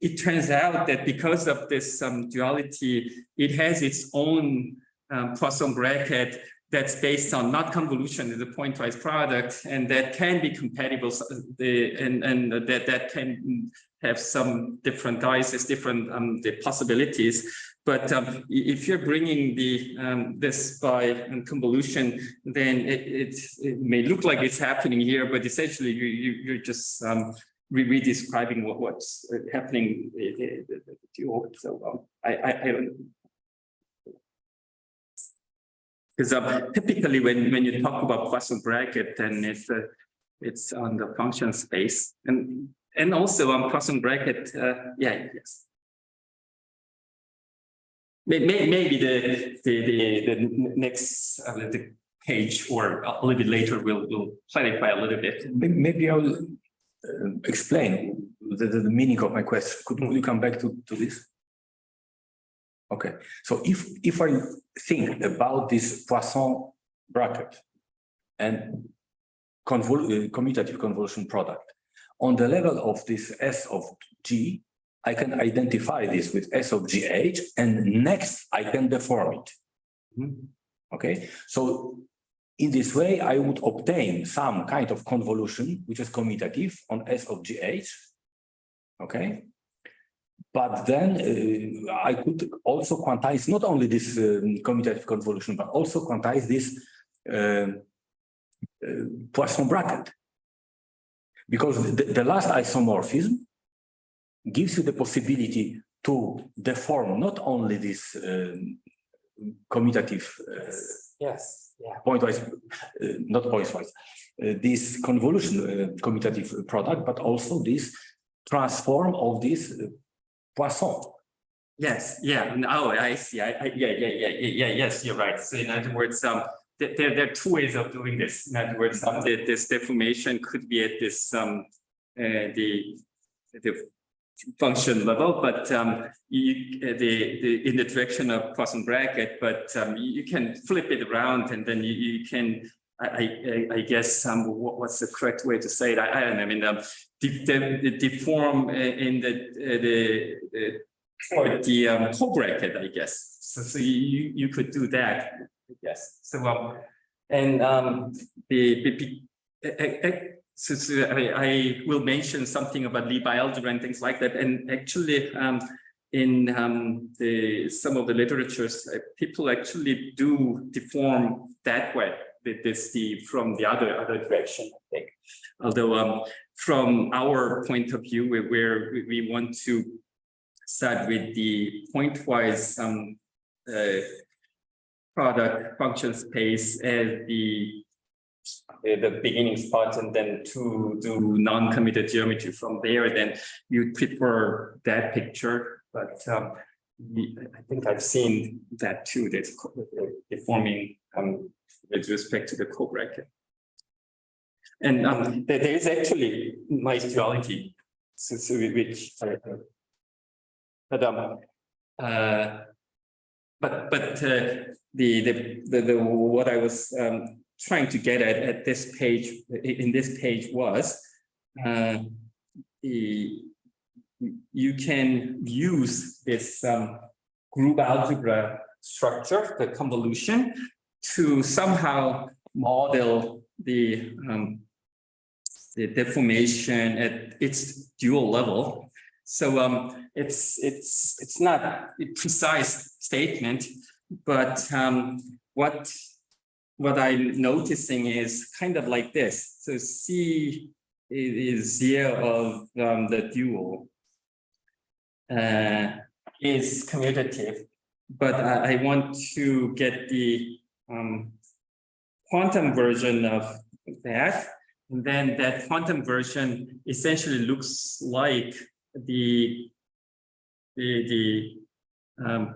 it turns out that because of this duality, it has its own Poisson bracket that's based on not convolution, the pointwise product, and that can be compatible, and that can have some different guises, different the possibilities. But if you're bringing this by convolution, then it may look like it's happening here, but essentially you're just re-describing what's happening. So I don't. Because typically when you talk about Poisson bracket, then it's on the function space, and also on Poisson bracket, yes. Maybe the next the page or a little bit later will clarify a little bit. Maybe I'll explain the meaning of my question. Could you come back to this? Okay, so if I think about this Poisson bracket and commutative convolution product on the level of this S of G, I can identify this with S of GH, and next I can deform it. Okay, so in this way I would obtain some kind of convolution which is commutative on S of GH. Okay, But then I could also quantize not only this commutative convolution, but also quantize this Poisson bracket. Because the last isomorphism gives you the possibility to deform not only this commutative Yes, yeah. pointwise, not pointwise, this convolution commutative product, but also this transform of this Poisson. Yes, yeah. Oh, I see. Yes, you're right. So in other words, there are two ways of doing this. In other words, this deformation could be at this the function level, but in the direction of Poisson bracket. But you can flip it around, and then you can. I guess what's the correct way to say it? I don't know. I mean, deform in the co-bracket, I guess. So you could do that, I guess. So I will mention something about Lie algebra and things like that. And actually, in some of the literatures, people actually do deform that way. This from the other direction, I think. Although from our point of view, where we want to start with the pointwise product function space as the beginning spot, and then to do non-commuted geometry from there, then you prefer that picture. But I think I've seen that too. That's deforming with respect to the co-bracket. And there is actually nice duality, which but what I was trying to get at this page, in this page, was you can use this group algebra structure, the convolution, to somehow model the deformation at its dual level. So it's not a precise statement, but what I'm noticing is kind of like this. So C is here of the dual is commutative, but I want to get the quantum version of that. And then that quantum version essentially looks like the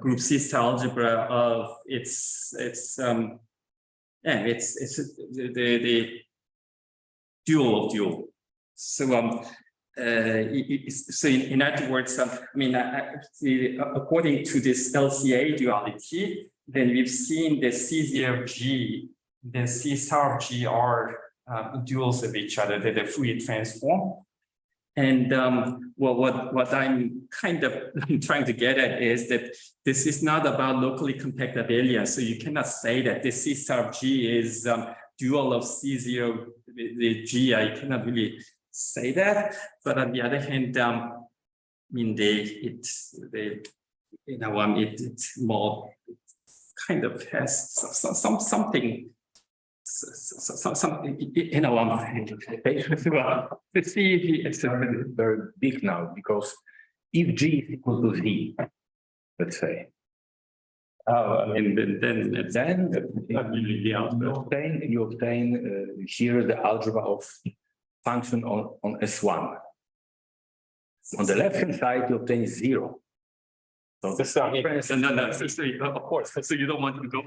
group C algebra of it's the dual of dual. So so in other words, I mean, according to this LCA duality, then we've seen the C0 of G, then C star of G are duals of each other, the Fourier transform. And well, what I'm kind of trying to get at is that this is not about locally compact abelian. So you cannot say that this C star of G is dual of C0, the G. I cannot really say that. But on the other hand, I mean, it's more kind of has something. Something, you know, to see if it's very big now, because if G is equal to Z, let's say, then you obtain here the algebra of function on S1. On the left hand side, you obtain 0. So of course. So you don't want to go.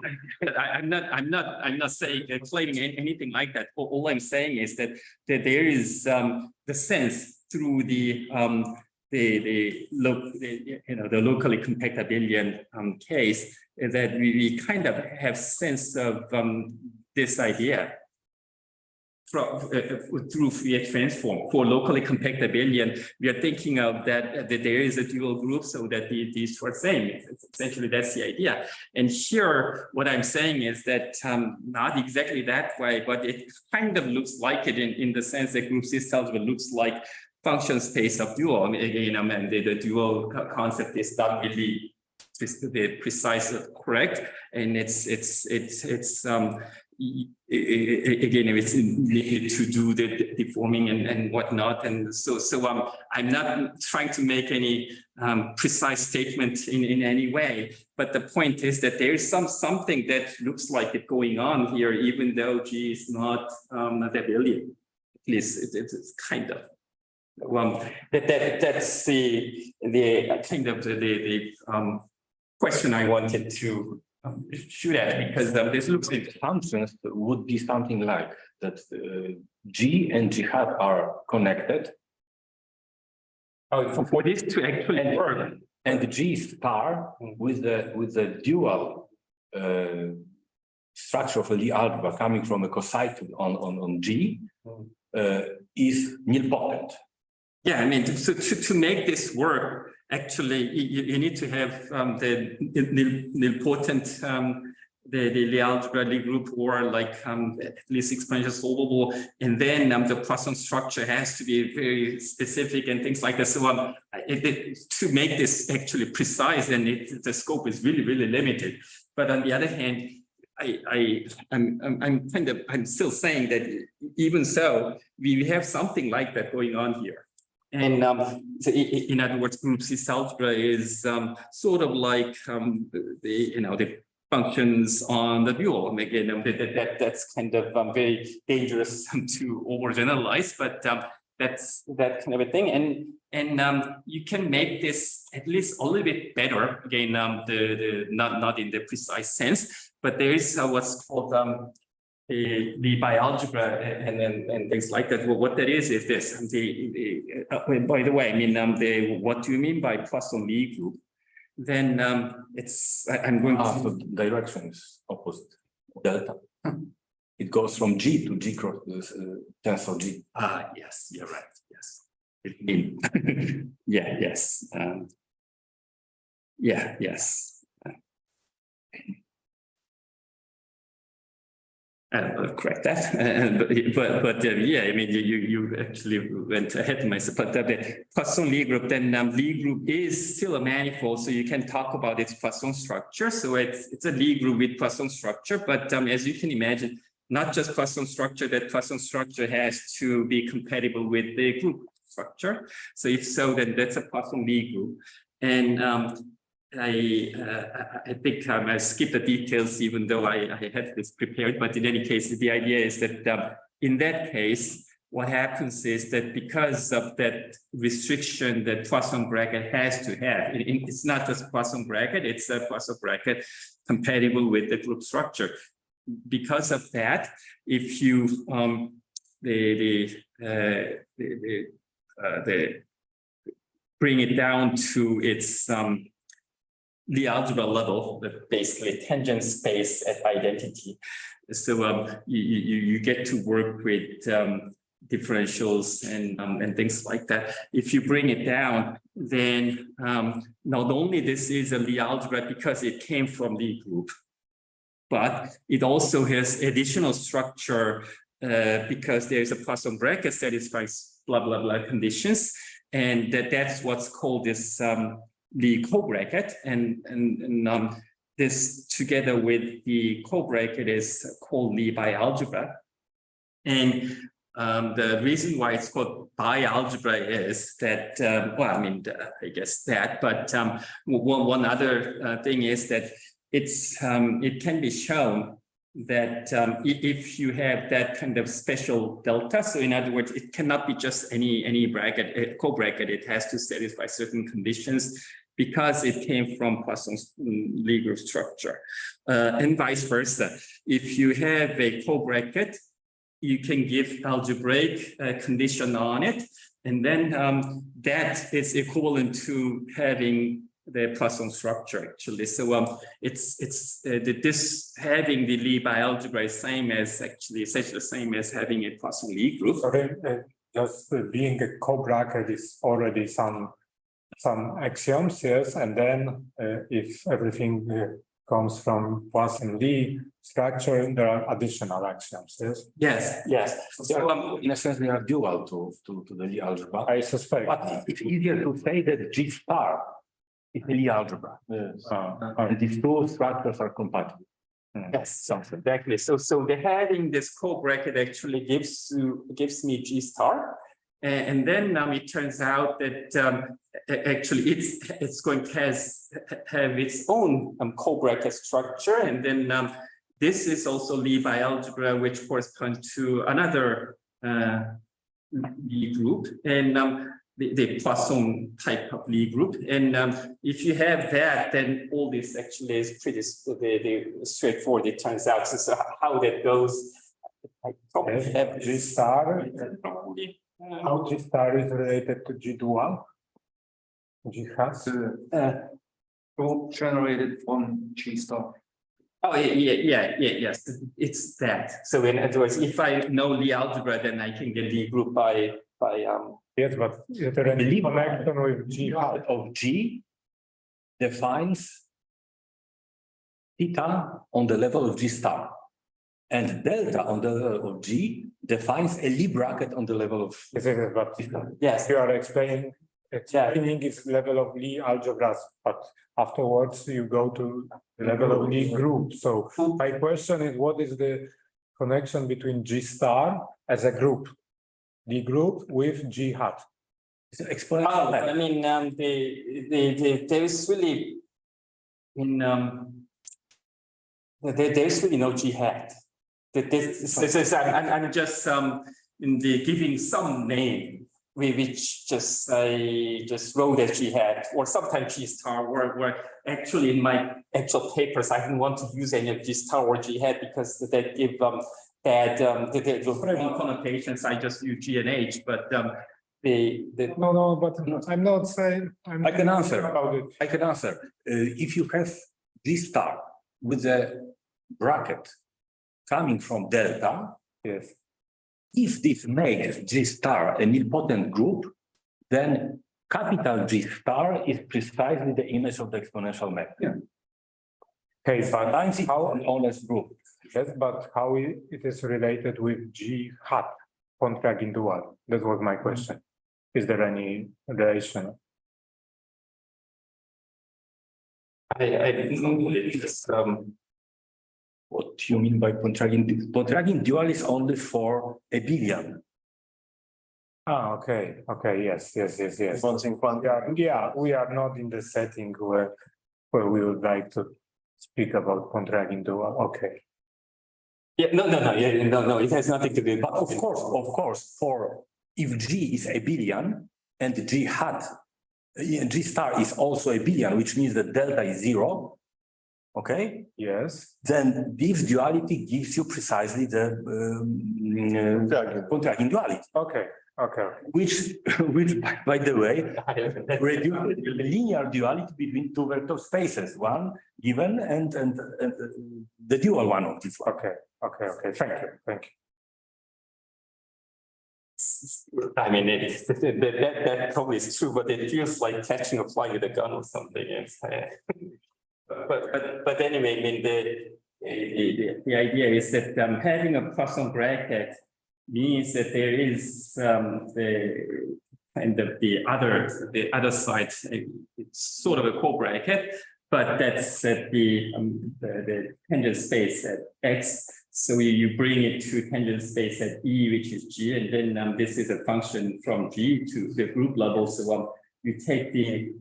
I'm not saying claiming anything like that. All I'm saying is that there is the sense through the locally compact abelian case that we kind of have sense of this idea through Fourier transform. For locally compact abelian, we are thinking of that there is a dual group, so that the short same. Essentially, that's the idea. And here, what I'm saying is that not exactly that way, but it kind of looks like it in the sense that group C algebra looks like function space of dual. I mean, again, and the dual concept is not really precise or correct, and it's again, it's needed to do the deforming and whatnot, and so I'm not trying to make any precise statement in any way, but the point is that there is something that looks like it going on here, even though G is not abelian. At least it's kind of. That's the kind of the question I wanted to shoot at, because this looks like Functions would be something like that. G and G hat are connected, for this to actually work. and G star with the dual structure of a Lie algebra coming from a cocycle on G is nilpotent. Yeah, I mean, to make this work, actually, you need to have the nilpotent, the Lie algebra, Lie group, or like at least exponential solvable, and then the Poisson structure has to be very specific and things like that. So to make this actually precise, then the scope is really limited. But on the other hand, I'm still saying that even so, we have something like that going on here. And so in other words, group C algebra is sort of like the functions on the dual. And again, that's kind of very dangerous to overgeneralize, but that's that kind of a thing. And you can make this at least a little bit better. Again, not in the precise sense, but there is what's called the algebra and things like that. Well, what that is this. By the way, I mean, what do you mean by Poisson Lie group? Then I'm going to. So the direction is opposite, delta. It goes from G to G cross tensor G. Ah, yes, you're right. Yes. Yeah, yes. Yeah, yes. Correct that, but yeah, I mean, you actually went ahead of myself. But the Poisson Lie group, then Lie group is still a manifold, so you can talk about its Poisson structure. So it's a Lie group with Poisson structure, but as you can imagine, not just Poisson structure. That Poisson structure has to be compatible with the group structure. So if so, then that's a Poisson Lie group, and I think I skipped the details, even though I had this prepared. But in any case, the idea is that in that case, what happens is that because of that restriction that Poisson bracket has to have, it's not just Poisson bracket, it's a Poisson bracket compatible with the group structure. Because of that, if you bring it down to its the algebra level, basically tangent space at identity. So you get to work with differentials and things like that. If you bring it down, then not only this is a Lie algebra because it came from Lie group, but it also has additional structure because there's a Poisson bracket satisfies blah blah blah conditions, and that's what's called this the co-bracket, and this together with the co-bracket is called Lie bialgebra. And the reason why it's called bialgebra is that, well, I mean, I guess that, but one other thing is that it can be shown that if you have that kind of special delta, so in other words, it cannot be just any bracket, co-bracket, it has to satisfy certain conditions because it came from Poisson's Lie group structure, and vice versa. If you have a co-bracket, you can give algebraic condition on it, and then that is equivalent to having the Poisson structure actually. So it's this having the Lie bialgebra is same as actually essentially the same as having a Poisson Lie group. Sorry, just being a co-bracket is already some axioms, yes, and then if everything comes from Poisson Lie structure, there are additional axioms, yes? Yes. So In a sense, they are dual to the Lie algebra. I suspect. But it's easier to say that G star is a Lie algebra. Yes. And these two structures are compatible. yes, something exactly. So the having this co-bracket actually gives me G star. And then it turns out that actually it's going to have its own co-bracket structure, and then this is also Lie by algebra, which corresponds to another Lie group, and the Poisson type of Lie group. And if you have that, then all this actually is pretty straightforward. It turns out. So how that goes, I probably Yes, have G star. probably. How G star is related to G dual? G hat? Group generated from G star. Oh, yes, it's that. So in other words, if I know Lie algebra, then I can get the group by Yes, but is there any connection with G hat? Of G defines theta on the level of G star. And delta on the level of G defines a Lie bracket on the level of Yes, but yes. you are explaining its level of Lie algebras, but afterwards you go to the level of Lie group. So my question is, what is the connection between G star as a group, Lie group with G hat? exponential. I mean, there is really there's really no G hat. I'm just giving some name which I just wrote as G hat, or sometimes G star, or actually in my actual papers I didn't want to use any of G star or G hat because that give bad the connotations. I just use G and H, but No, but I'm not saying. I can answer. About it. I can answer. If you have G star with a bracket coming from delta, Yes. if this makes G star an nilpotent group, then capital G star is precisely the image of the exponential map. Okay, but Sometimes it's how? an honest group. Yes, but how it is related with G hat contract dual? That was my question. Is there any relation? I just What do you mean by contracting? Contracting dual is only for abelian. Ah, okay, yes. Once in quantum. Yeah, we are not in the setting where we would like to speak about contracting dual. Okay. yeah, no, it has nothing to do. But of course, for if G is abelian and G hat, G star is also abelian, which means that delta is 0. Okay, Yes. then this duality gives you precisely the contracting duality, Okay. which by the way, reduces the linear duality between two vector spaces, one given and the dual one of this one. Okay. Thank you. I mean, that probably is true, but it feels like catching a fly with a gun or something. But anyway, I mean, the idea is that having a Poisson bracket means that there is the kind of the other side. It's sort of a co-bracket, but that's at the tangent space at X. So you bring it to tangent space at E, which is G, and then this is a function from G to the group level. So you take the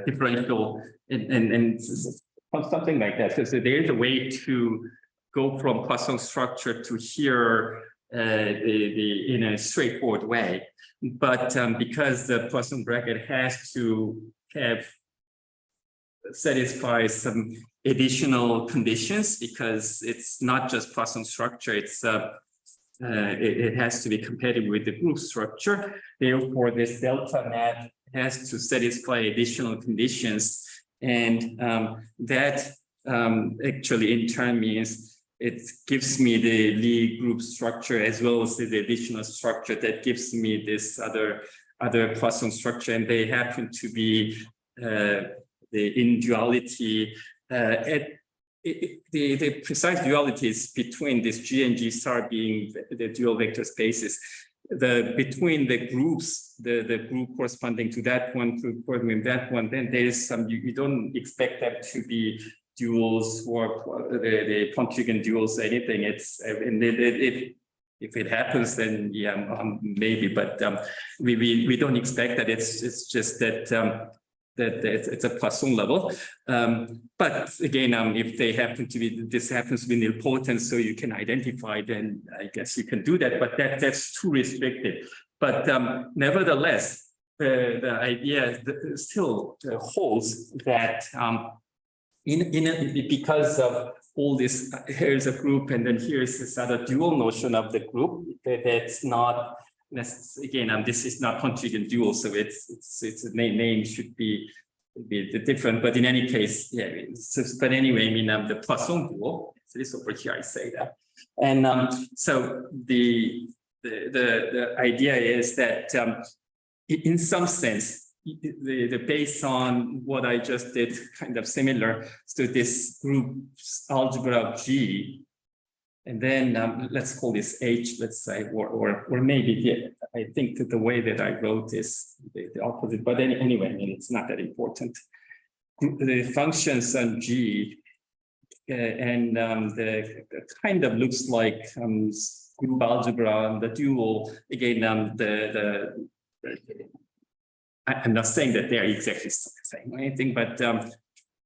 differential and something like that. So there is a way to go from Poisson structure to here in a straightforward way, but because the Poisson bracket has to satisfy some additional conditions, because it's not just Poisson structure, it's it has to be compatible with the group structure. Therefore, this delta map has to satisfy additional conditions, and that actually in turn means it gives me the Lie group structure as well as the additional structure that gives me this other Poisson structure, and they happen to be in duality, the precise dualities between this G and G star being the dual vector spaces, between the groups, the group corresponding to that one, to corresponding that one, then there is some, you don't expect them to be duals or the conjugate duals, anything. It's, and if it happens, then yeah, maybe, but we don't expect that. It's just that that it's a Poisson level. But again, if they happen to be, this happens to be nilpotent, so you can identify, then I guess you can do that, but that's too restricted. But nevertheless, the idea still holds that because of all this, here's a group, and then here's this other dual notion of the group, that's not, again, this is not conjugate dual, so it's a name should be different, but in any case, yeah. But anyway, I mean, the Poisson dual, so this over here, I say that, and so the idea is that in some sense, the based on what I just did, kind of similar to this group's algebra of G. And then let's call this H, let's say, or maybe I think that the way that I wrote is the opposite. But anyway, I mean, it's not that important. The functions on G and the kind of looks like group algebra and the dual. Again, I'm not saying that they are exactly the same or anything, but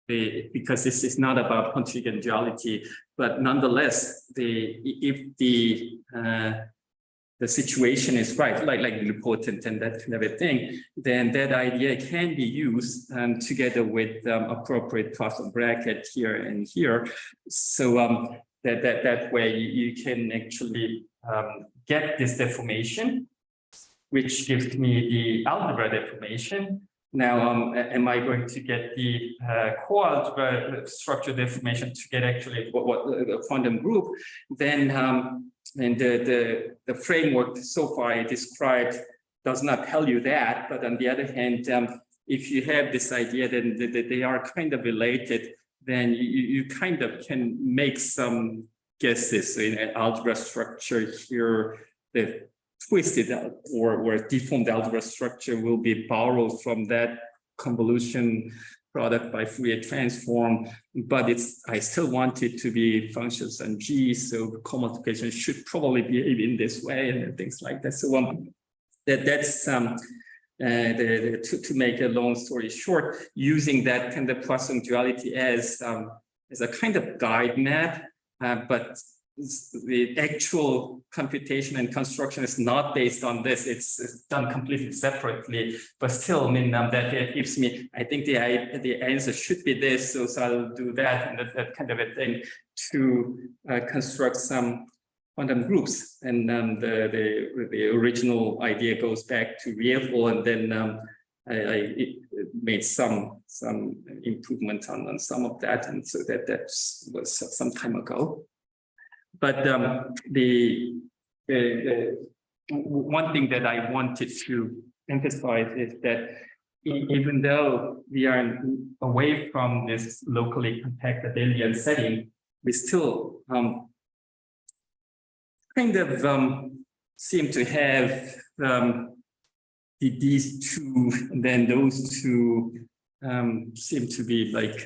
because this is not about conjugate duality, but nonetheless, if the situation is right, like nilpotent and that kind of a thing, then that idea can be used together with appropriate Poisson bracket here and here. So that way you can actually get this deformation, which gives me the algebra deformation. Now, am I going to get the co-algebra structure deformation to get actually what the quantum group? Then and the framework so far I described does not tell you that. But on the other hand, if you have this idea that they are kind of related, then you kind of can make some guesses in an algebra structure here. The twisted or deformed algebra structure will be borrowed from that convolution product by Fourier transform, but I still want it to be functions on G, so the co-multiplication should probably be in this way and things like that. So that's to make a long story short, using that kind of Poisson duality as a kind of guide map, but the actual computation and construction is not based on this. It's done completely separately, but still, I mean, that gives me, I think the answer should be this, so I'll do that and that kind of a thing to construct some quantum groups. And the original idea goes back to Riefel, and then I made some improvement on some of that, and so that was some time ago. But the one thing that I wanted to emphasize is that even though we are away from this locally compact abelian setting, we still kind of seem to have these two, and then those two seem to be like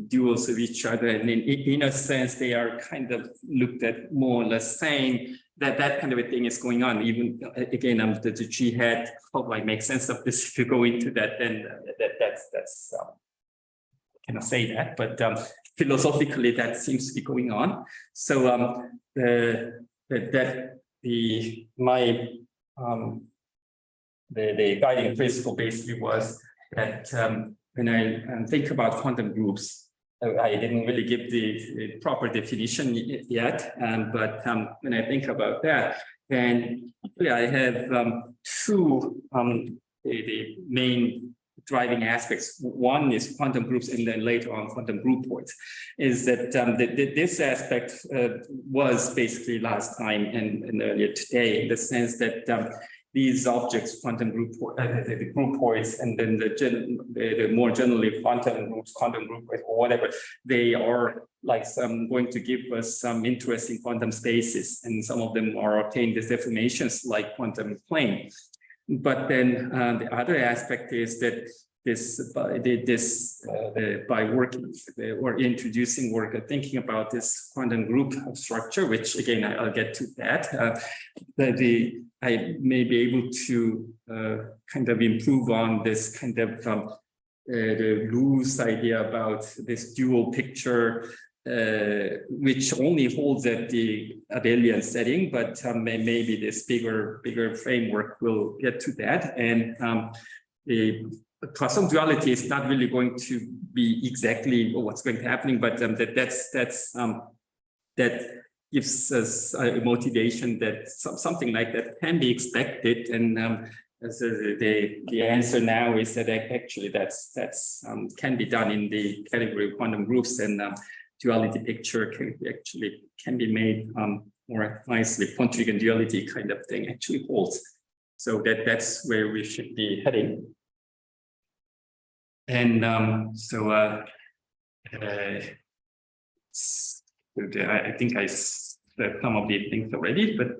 duals of each other, and in a sense they are kind of looked at more or less same. That kind of a thing is going on. Even again, the G hat, how do I make sense of this? If you go into that, then that's I cannot say that, but philosophically that seems to be going on. So the guiding principle basically was that when I think about quantum groups, I didn't really give the proper definition yet, but when I think about that, then I have two the main driving aspects. One is quantum groups, and then later on quantum groupoids. Is that this aspect was basically last time and earlier today, in the sense that these objects, quantum the groupoids, and then the more generally quantum groups, quantum groupoids, or whatever, they are like going to give us some interesting quantum spaces, and some of them are obtained as deformations like quantum plane. But then the other aspect is that by working or introducing work, thinking about this quantum group structure, which again I'll get to that, I may be able to kind of improve on this kind of the loose idea about this dual picture, which only holds at the abelian setting, but maybe this bigger framework will get to that. And the Poisson duality is not really going to be exactly what's going to happen, but that gives us a motivation that something like that can be expected. And the answer now is that actually that's can be done in the category of quantum groups, and duality picture can be made more nicely. Pontryagin duality kind of thing actually holds. So that's where we should be heading. And I think I said some of these things already, but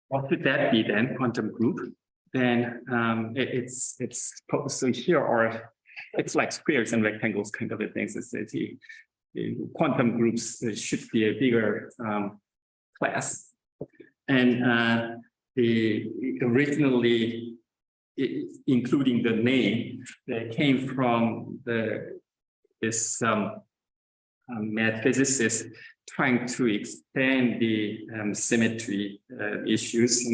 what would that be then, quantum group? Then it's so here are, it's like squares and rectangles kind of a thing. So the quantum groups should be a bigger class. And originally, including the name, that came from this math physicist trying to expand the symmetry issues,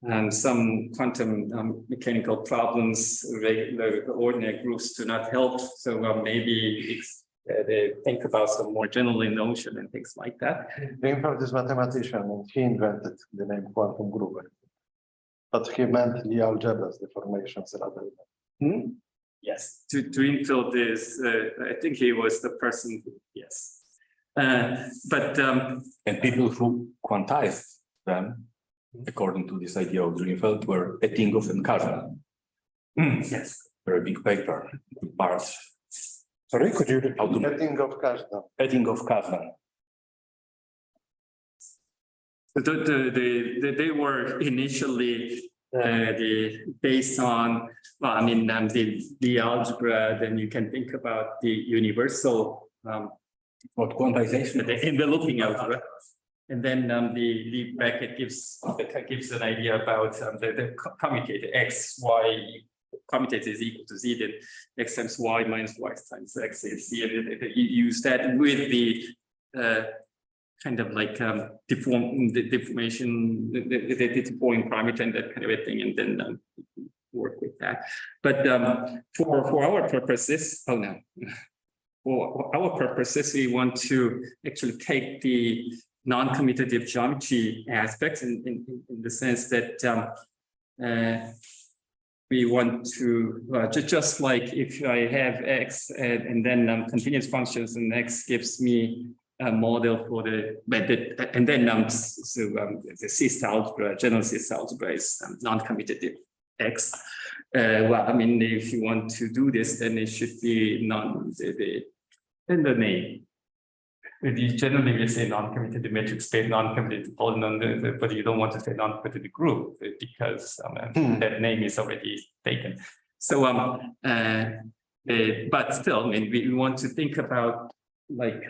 and some quantum mechanical problems, the ordinary groups do not help. So maybe they think about some more general notion and things like that. Reinfeldt is mathematician, and he invented the name quantum group. But he meant the algebras, the formations rather than. Yes, Reinfeldt is, I think he was the person who, yes. And people who quantized them, according to this idea of Reinfeldt, were Ettinghoff and Kahng. Yes. Very big paper, bars. Sorry, could you repeat? Ettinghoff, Kahng. They were initially based on, well, I mean, the algebra. Then you can think about the universal What quantization? the enveloping algebra, and then the bracket gives an idea about the commutator x, y. Commutator is equal to z, then x times y minus y times x is z, and you use that with the kind of like deformation, the deforming parameter and that kind of a thing, and then work with that. But for our purposes, for our purposes, we want to actually take the non-commutative geometry aspects in the sense that we want to just like if I have x and then continuous functions, and x gives me a model for the method, and then the C algebra, general C algebra is non-commutative x. Well, I mean, if you want to do this, then it should be in the name. Generally, we say non-commutative metric space, non-commutative polynomial, but you don't want to say non-commutative group because that name is already taken. So, but still, I mean, we want to think about like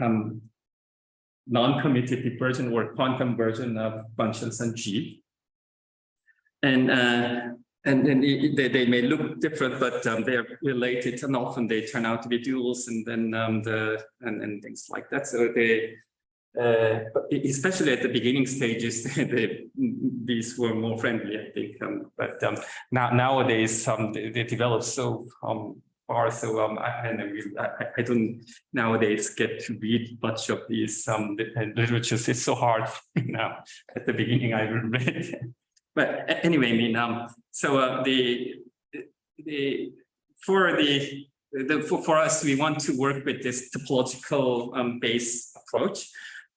non-commutative version or quantum version of functions on G, and then they may look different, but they're related, and often they turn out to be duals, and then and things like that. So they, especially at the beginning stages, these were more friendly, I think. But nowadays, they develop so far. So I don't nowadays get to read much of these literature. It's so hard now. At the beginning, I read. But anyway, I mean, so for us, we want to work with this topological based approach,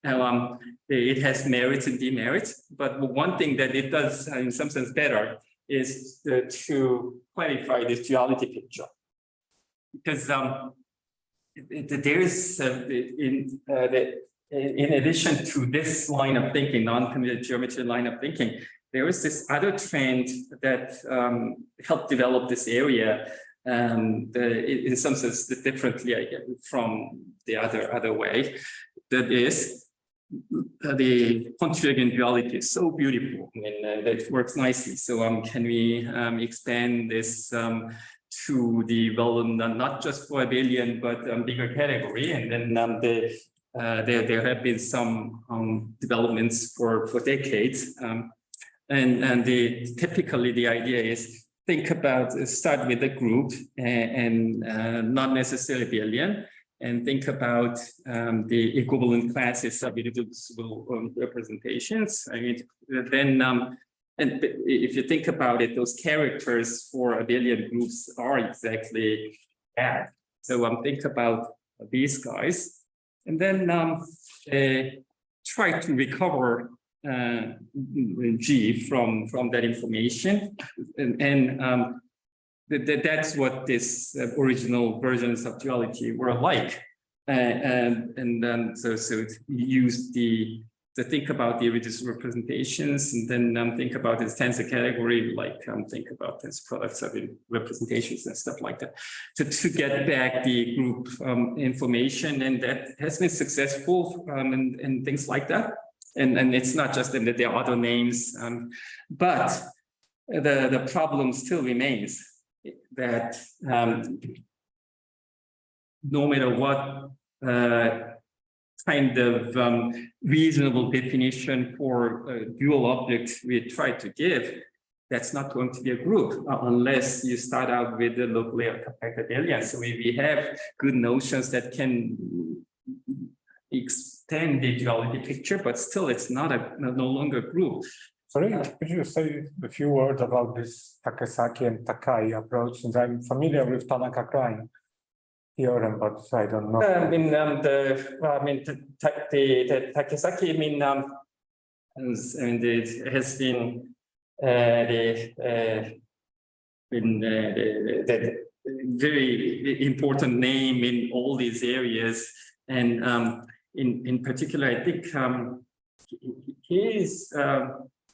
It has merits and demerits, but one thing that it does in some sense better is to clarify this duality picture. Because there is, in addition to this line of thinking, non-commuted geometry line of thinking, there is this other trend that helped develop this area in some sense differently from the other way. That is, the Pontryagin duality is so beautiful and that works nicely. So can we expand this to the, well, not just for abelian, but bigger category? And then there have been some developments for decades. And typically the idea is think about, start with a group and not necessarily abelian, and think about the equivalent classes of irreducible representations. I mean, then, and if you think about it, those characters for abelian groups are exactly that. So think about these guys, and then try to recover G from that information, and that's what this original versions of duality were like, and then so use to think about the irreducible representations, and then think about this tensor category, like think about tensor products of representations and stuff like that, to get back the group information, and that has been successful and things like that. And it's not just that there are other names, but the problem still remains that no matter what kind of reasonable definition for dual objects we try to give, that's not going to be a group unless you start out with the locally compact abelian. So we have good notions that can extend the duality picture, but still it's not no longer a group. Sorry, could you say a few words about this Takesaki and Takai approach? Since I'm familiar with Tanaka-Klein theorem, but I don't know. The Takesaki, and it has been the very important name in all these areas, and in particular, I think his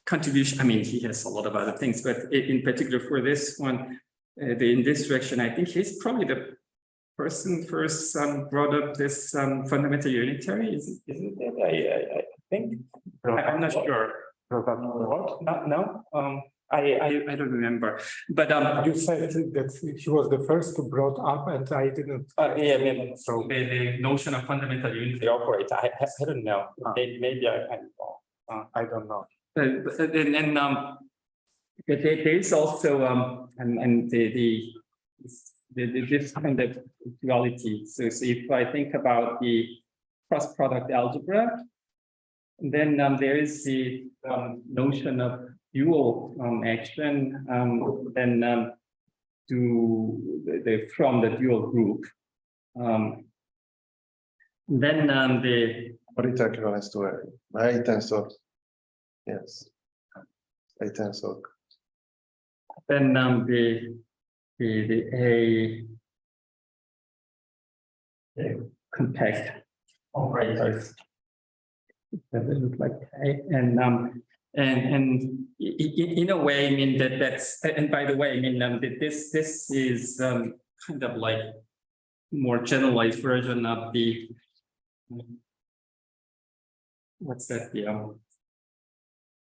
contribution, he has a lot of other things, but in particular for this one, in this direction, I think he's probably the person first brought up this fundamental unitary, isn't it? I think. I'm not sure. What? No, I don't remember. But You said that he was the first to brought up, and I didn't. yeah, so the notion of fundamental unitary operator, I don't know. Maybe I'm wrong. I don't know. And there is also this kind of duality. So if I think about the cross product algebra, then there is the notion of dual action, then from the dual group. Then the Morita equivalence to A tensor. Yes. A tensor. Then the compact operators that look like A, and in a way, that's, and by the way, this is kind of like more generalized version of the what's that?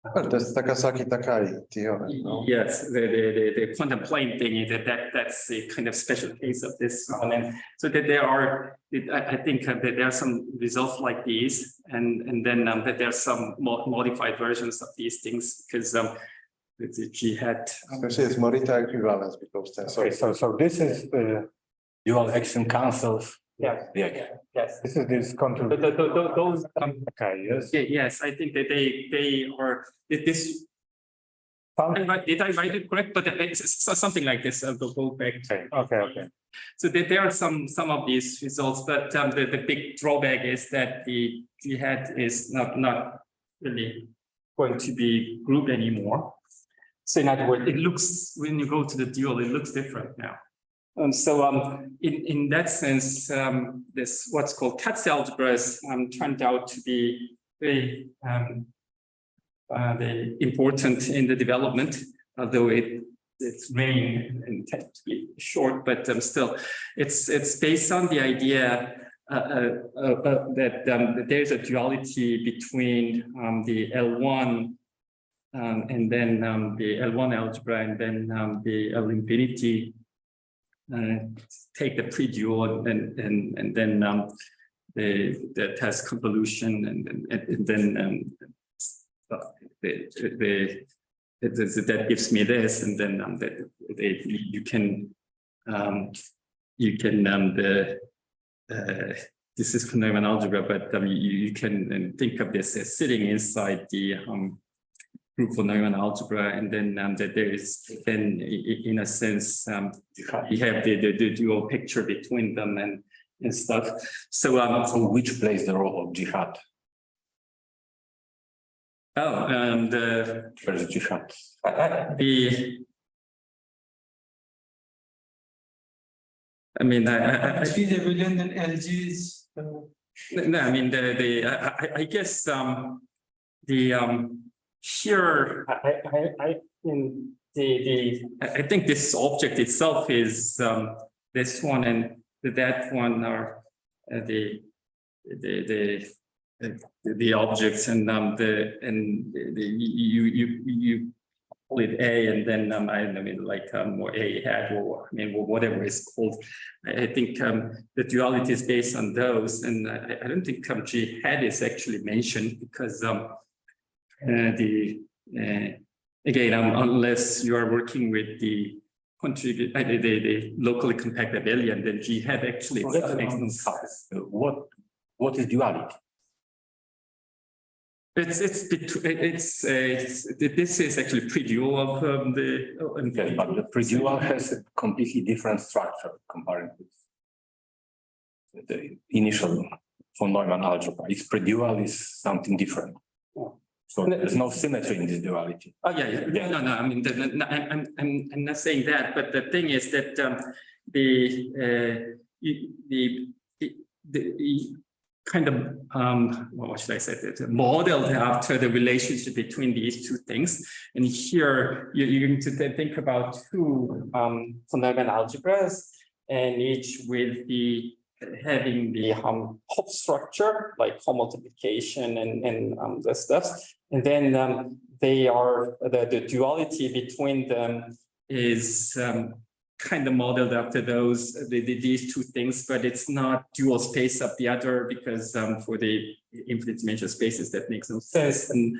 Well, that's Takasaki-Takai theorem. No? Yes, the quantum plane thing, that's a kind of special case of this one. And so that there are, I think that there are some results like these, and then that there are some modified versions of these things, because she had. Especially it's Morita equivalence because tensor. Okay, so this is the Dual action cancels. Yeah. Yes. this is this control. Those. Okay, yes. Yes, I think that they are this. Did I write it correct? But it's something like this. I'll go back. Okay. So there are some of these results, but the big drawback is that the jihad is not really going to be grouped anymore. So in other words, it looks, when you go to the dual, it looks different now. So in that sense, this what's called Katz algebras turned out to be very important in the development, although it's raining and tends to be short, but still, it's based on the idea that there's a duality between the L1 and then the L1 algebra and then the L infinity. Take the pre-dual and then the test convolution and then that gives me this, and then you can this is von Neumann algebra, but you can think of this as sitting inside the group von Neumann algebra, and then that there is then in a sense you have the dual picture between them and stuff. So So which plays the role of jihad? Where's jihad? I mean, the billion and LGs. no, I mean I guess here I think this object itself is this one, and that one are the objects, and you call it A, and then I mean like or A hat, or I mean whatever it's called. I think the duality is based on those, and I don't think G hat is actually mentioned, because again, unless you are working with the locally compact abelian, then G hat actually makes no sense. What is duality? This is actually pre-dual of Okay, but the pre-dual has a completely different structure compared with the initial von Neumann algebra. Its pre-dual is something different. So there's no symmetry in this duality. Oh yeah. No. I mean, I'm not saying that, but the thing is that the kind of what should I say? Modeled after the relationship between these two things, and here you're going to think about two von Neumann algebras, and each with the having the Hopf structure, like Hopf multiplication and the stuff, and then they are the duality between them is kind of modeled after these two things, but it's not dual space of the other, because for the infinite dimensional spaces that makes no sense. And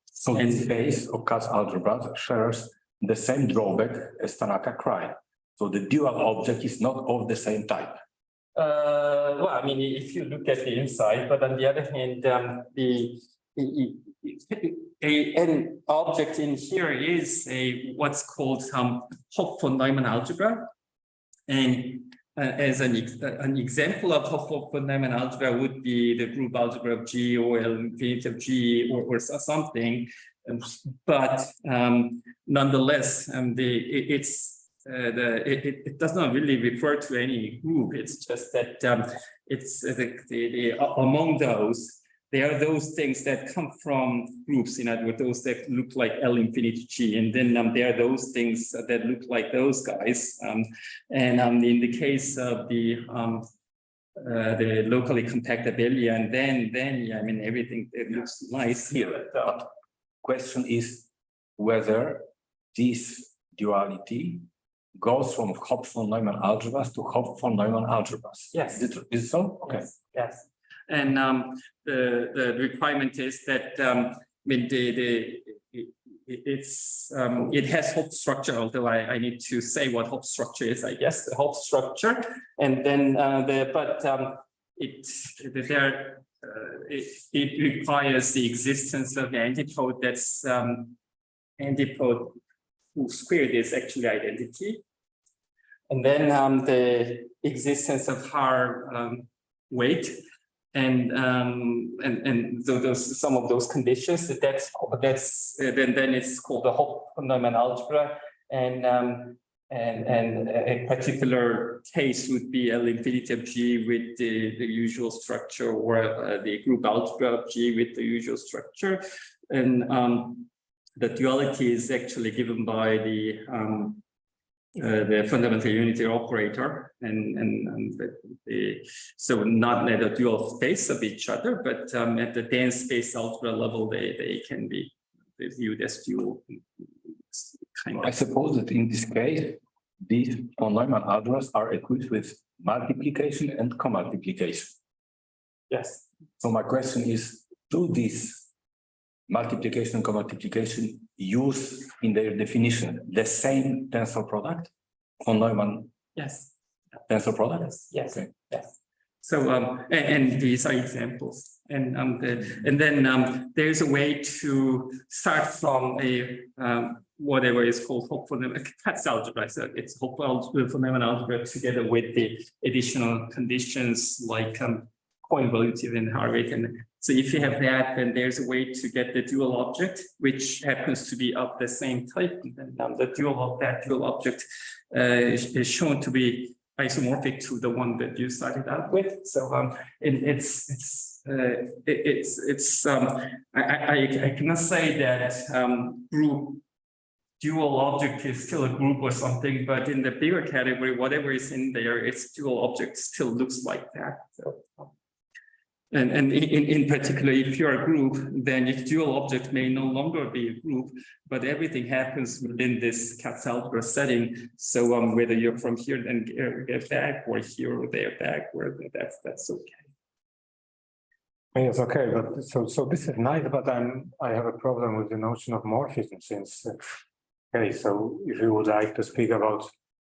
so the space of Katz algebra shares the same drawback as Tanaka Cry. So the dual object is not of the same type. Well, I mean, if you look at the inside, but on the other hand, an object in here is what's called Hopf von Neumann algebra, and as an example of Hopf von Neumann algebra would be the group algebra of G, or L infinity of G, or something, but nonetheless, it does not really refer to any group. It's just that it's among those, there are those things that come from groups, in other words, those that look like L infinity G, and then there are those things that look like those guys. And in the case of the locally compact abelian, then yeah, I mean, everything it looks nice here. But question is whether this duality goes from Hopf von Neumann algebras to Hopf von Neumann algebras. Yes. Is it so? Okay. Yes. And the requirement is that I mean it has Hopf structure, although I need to say what Hopf structure is, I guess, the Hopf structure, and then it requires the existence of the antipode that's antipode whose squared is actually identity. and then the existence of higher weight, and so those some of those conditions. That's then it's called the Hopf-Neumann algebra, and a particular case would be L infinity of G with the usual structure, or the group algebra of G with the usual structure, and the duality is actually given by the fundamental unity operator, and so not at a dual space of each other, but at the dense space algebra level, they can be viewed as dual. I suppose that in this case, these von Neumann algebras are equipped with multiplication and co-multiplication. Yes. So my question is, do these multiplication and co-multiplication use in their definition the same tensor product, von Neumann Yes. tensor product? Yes. Okay. Yes. So and these are examples, and then there's a way to start from a whatever is called Hopf-Neumann algebra. So it's Hopf-Neumann algebra together with the additional conditions like coinvolutive and Harvard. And so if you have that, then there's a way to get the dual object, which happens to be of the same type. And then the dual of that dual object is shown to be isomorphic to the one that you started out with. So I cannot say that group dual object is still a group or something, but in the bigger category, whatever is in there, its dual object still looks like that. So, and in particular, if you're a group, then your dual object may no longer be a group, but everything happens within this Katz algebra setting. So whether you're from here and get back, or here or there back, where that's okay. Yes, okay, but so this is nice, but I have a problem with the notion of morphism, since okay, so if you would like to speak about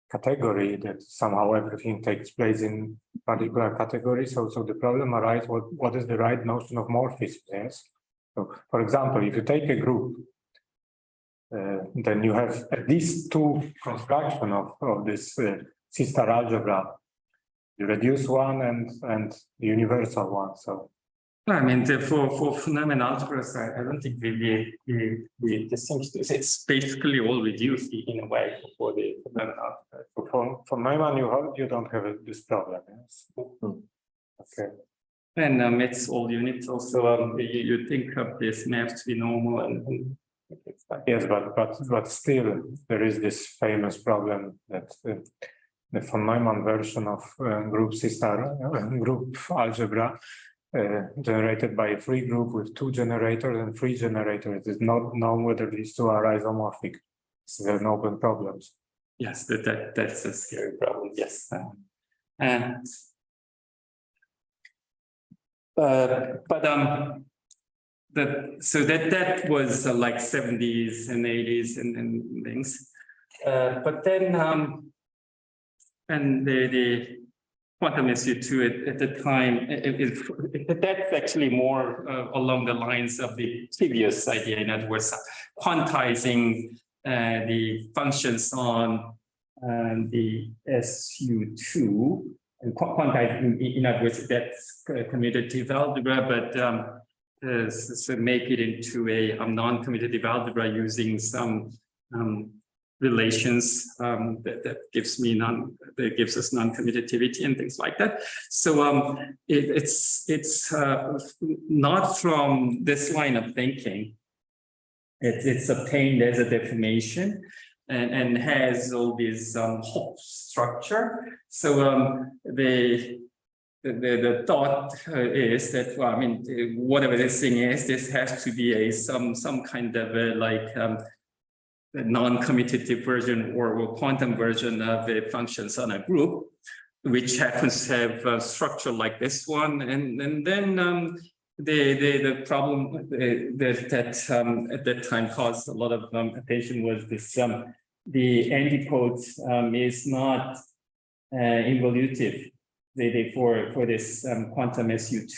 category, that somehow everything takes place in particular category, so the problem arises, what is the right notion of morphism? Yes, so for example, if you take a group, then you have at least two construction of this C-star algebra, the reduced one and the universal one. So I mean, for Neumann algebras, I don't think we distinguish this. It's basically all reduced in a way for the Neumann algebra. For Neumann, you don't have this problem. Yes. Okay. And it's all units. Also, you think of this maps to be normal and yes, but still there is this famous problem that the von Neumann version of group C-star group algebra generated by a free group with two generators and three generators. It is not known whether these two are isomorphic. So there are no open problems. Yes, that's a scary problem. Yes. So that was like 70s and 80s and things. But then and the quantum SU2 at the time, that's actually more along the lines of the previous idea. In other words, quantizing the functions on the SU2, and quantizing, in other words, that's commutative algebra, but so make it into a non-commutative algebra using some relations that gives us non-commutativity and things like that. So it's not from this line of thinking. It's obtained as a deformation and has all this Hopf structure. So the thought is that, well, I mean, whatever this thing is, this has to be some kind of a non-commutative version or quantum version of the functions on a group, which happens to have a structure like this one. And then the problem that at that time caused a lot of attention was this: the antipode is not involutive. For this quantum SU2,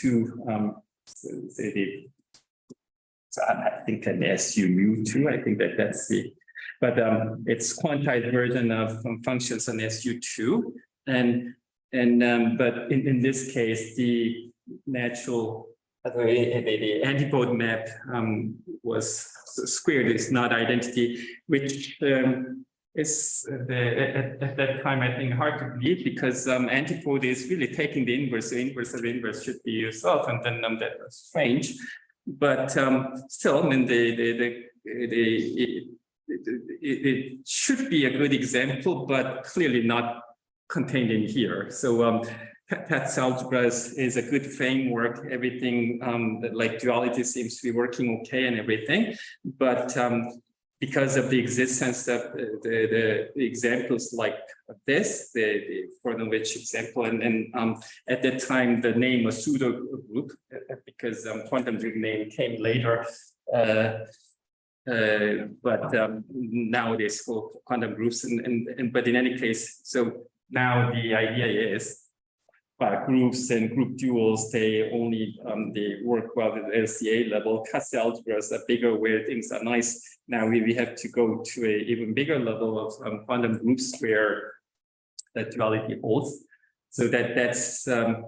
so I think an SU mu2. I think that's the but it's quantized version of functions on SU2. But in this case, the natural the antipode map was squared, is not identity, which is at that time, I think, hard to believe, because antipode is really taking the inverse. The inverse of inverse should be yourself, and then that was strange. But still, I mean, it should be a good example, but clearly not contained in here. So Pat's algebras is a good framework. Everything like duality seems to be working okay and everything, but because of the existence of the examples like this, the Fornovich example, and at that time the name was pseudo group because quantum group name came later. But nowadays for quantum groups, but in any case, so now the idea is groups and group duals, they only they work well at the LCA level. Katz algebras are bigger where things are nice. Now we have to go to an even bigger level of quantum groups where the duality holds. So that's so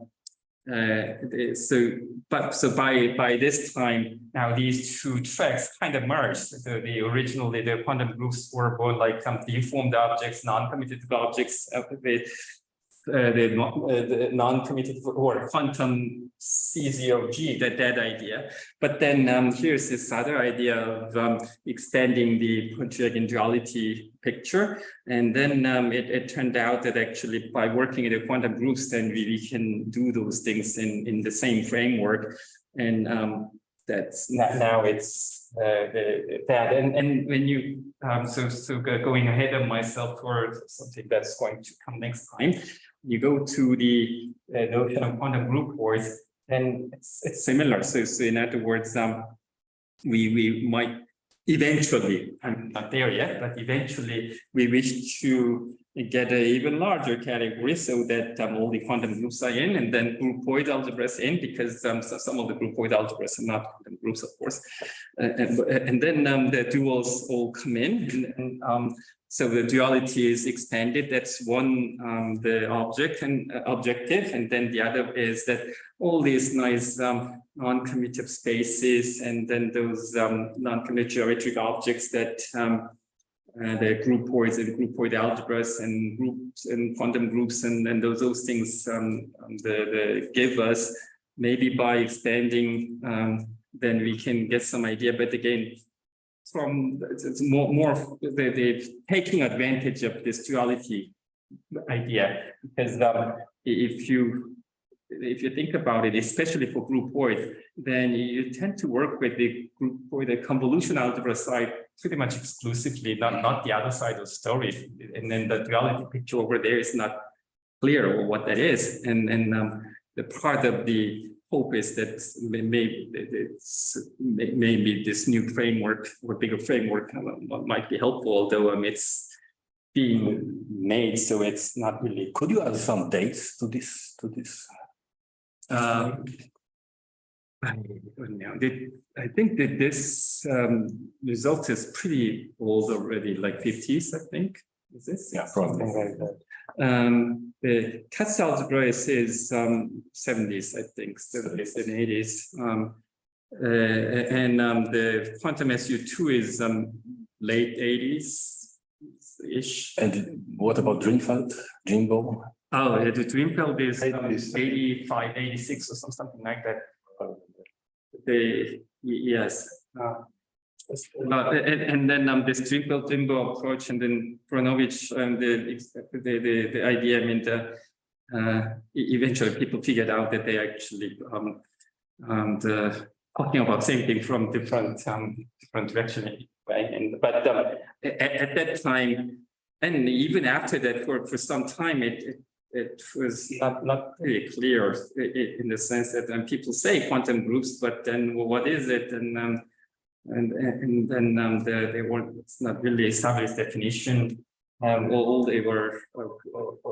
by this time now these two tracks kind of merged. So originally the quantum groups were both like deformed objects, non-commutative objects, the non-commutative or quantum C0G, that idea. But then here's this other idea of extending the Pontryagin duality picture. And then it turned out that actually by working in the quantum groups, then we can do those things in the same framework. And that's now it's that. And when you, going ahead of myself for something that's going to come next time, you go to the notion of quantum groupoids, and it's similar. So in other words, we might eventually, I'm not there yet, but eventually we wish to get an even larger category so that all the quantum groups are in, and then groupoid algebras in, because some of the groupoid algebras are not quantum groups, of course. And then the duals all come in, and so the duality is expanded. That's one, the object and objective. And then the other is that all these nice non-commutative spaces, and then those non-commutative geometric objects that the groupoids and groupoid algebras and groups and quantum groups and those things give us. Maybe by expanding, then we can get some idea. But again, it's more the taking advantage of this duality idea, because if you think about it, especially for groupoid, then you tend to work with the groupoid, the convolution algebra side pretty much exclusively, not the other side of the story. And then the duality picture over there is not clear what that is. And the part of the hope is that maybe this new framework or bigger framework might be helpful, although it's being made, so it's not really. Could you add some dates to this? I think that this result is pretty old already, like 50s, I think. Is this? Yeah, probably. Something like that. The Katz algebra is 70s, I think, 70s and 80s. And the quantum SU2 is late 80s-ish. And what about Dreamfeld, Dreambo? Oh, the Dreamfeld is 85, 86 or something like that. Yes. And then this Dreamfeld-Dreambo approach, and then Fornovich, the idea, I mean, eventually people figured out that they actually talking about same thing from different direction, right? But at that time, and even after that, for some time, it was not really clear in the sense that people say quantum groups, but then what is it? And then they weren't, it's not really established definition. All they were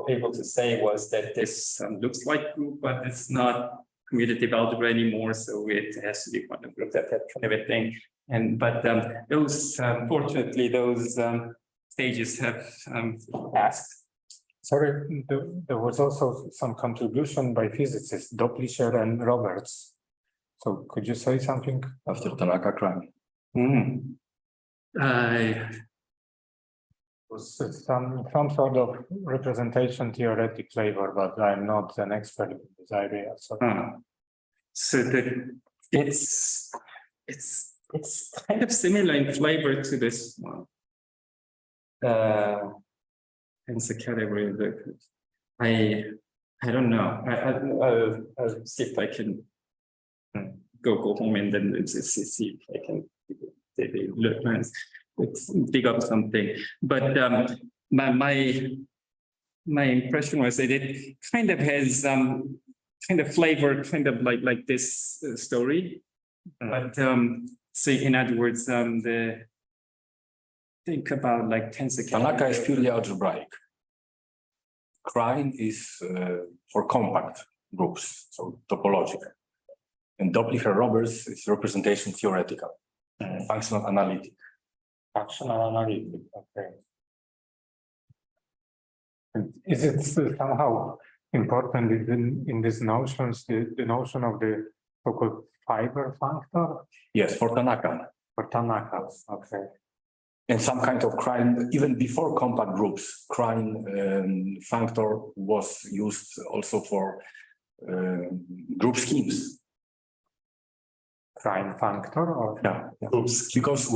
able to say was that this looks like group, but it's not commutative algebra anymore, so it has to be quantum group, that kind of a thing. but those fortunately those stages have passed. Sorry, there was also some contribution by physicists, Doplischer and Roberts. So could you say something? After Tanaka Kahng. Was some sort of representation theoretic flavor, but I'm not an expert in this area. So So it's kind of similar in flavor to this one. Hence the category that I don't know. I'll see if I can go home and then see if I can learn, dig up something. But my impression was that it kind of has kind of flavor, kind of like this story. But so in other words, think about like tensor. Tanaka is purely algebraic. Kahng is for compact groups, so topological. And Doplischer-Roberts is representation theoretical, functional analytic. functional analytic, okay. And is it somehow important in these notions, the notion of the so-called fiber factor? Yes, for Tanaka. For Tanaka, okay. And some kind of Kahng, even before compact groups, Kahng factor was used also for group schemes. Kahng factor or? Yeah, groups, because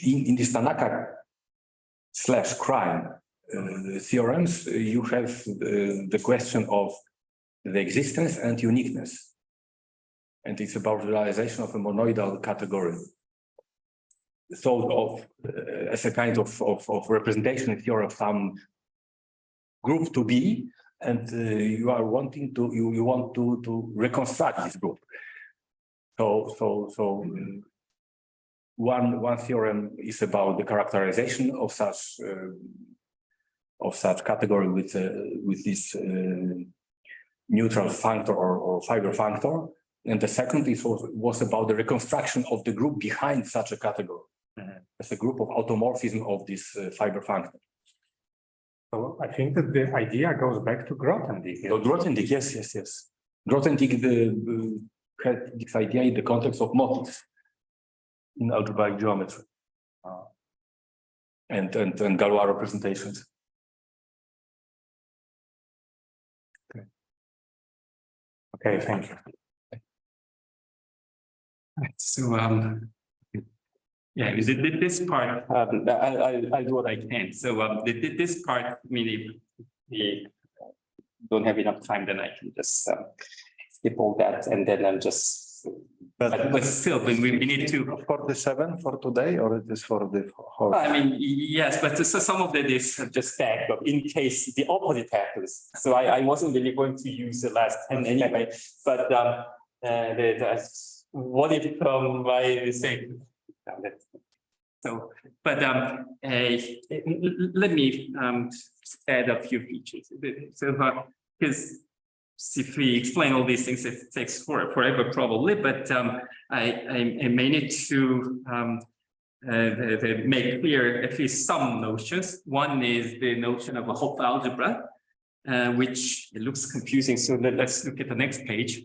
in this Tanaka / Kahng theorems, you have the question of the existence and uniqueness. And it's about realization of a monoidal category. Thought of as a kind of representation in theory of some group to be, and you are wanting to you want to reconstruct this group. So one theorem is about the characterization of such category with this neutral functor or fiber functor, and the second was about the reconstruction of the group behind such a category. As a group of automorphism of this fiber functor. So I think that the idea goes back to Grothendieck. So Grothendieck, yes. Grothendieck had this idea in the context of motifs in algebraic geometry and Galois representations. Okay, thank you. So yeah, this part, I'll do what I can. So this part, I mean, if we don't have enough time, then I can just skip all that, and then I'm just. But still, when we need to. 47 for today, or it is for the whole? I mean, yes, but so some of that is just back up in case the opposite happens. So I wasn't really going to use the last 10 anyway, but what if I say. So, but let me add a few features. So, because if we explain all these things, it takes forever probably. But I may need to make clear at least some notions. One is the notion of a Hopf algebra, which it looks confusing. So let's look at the next page.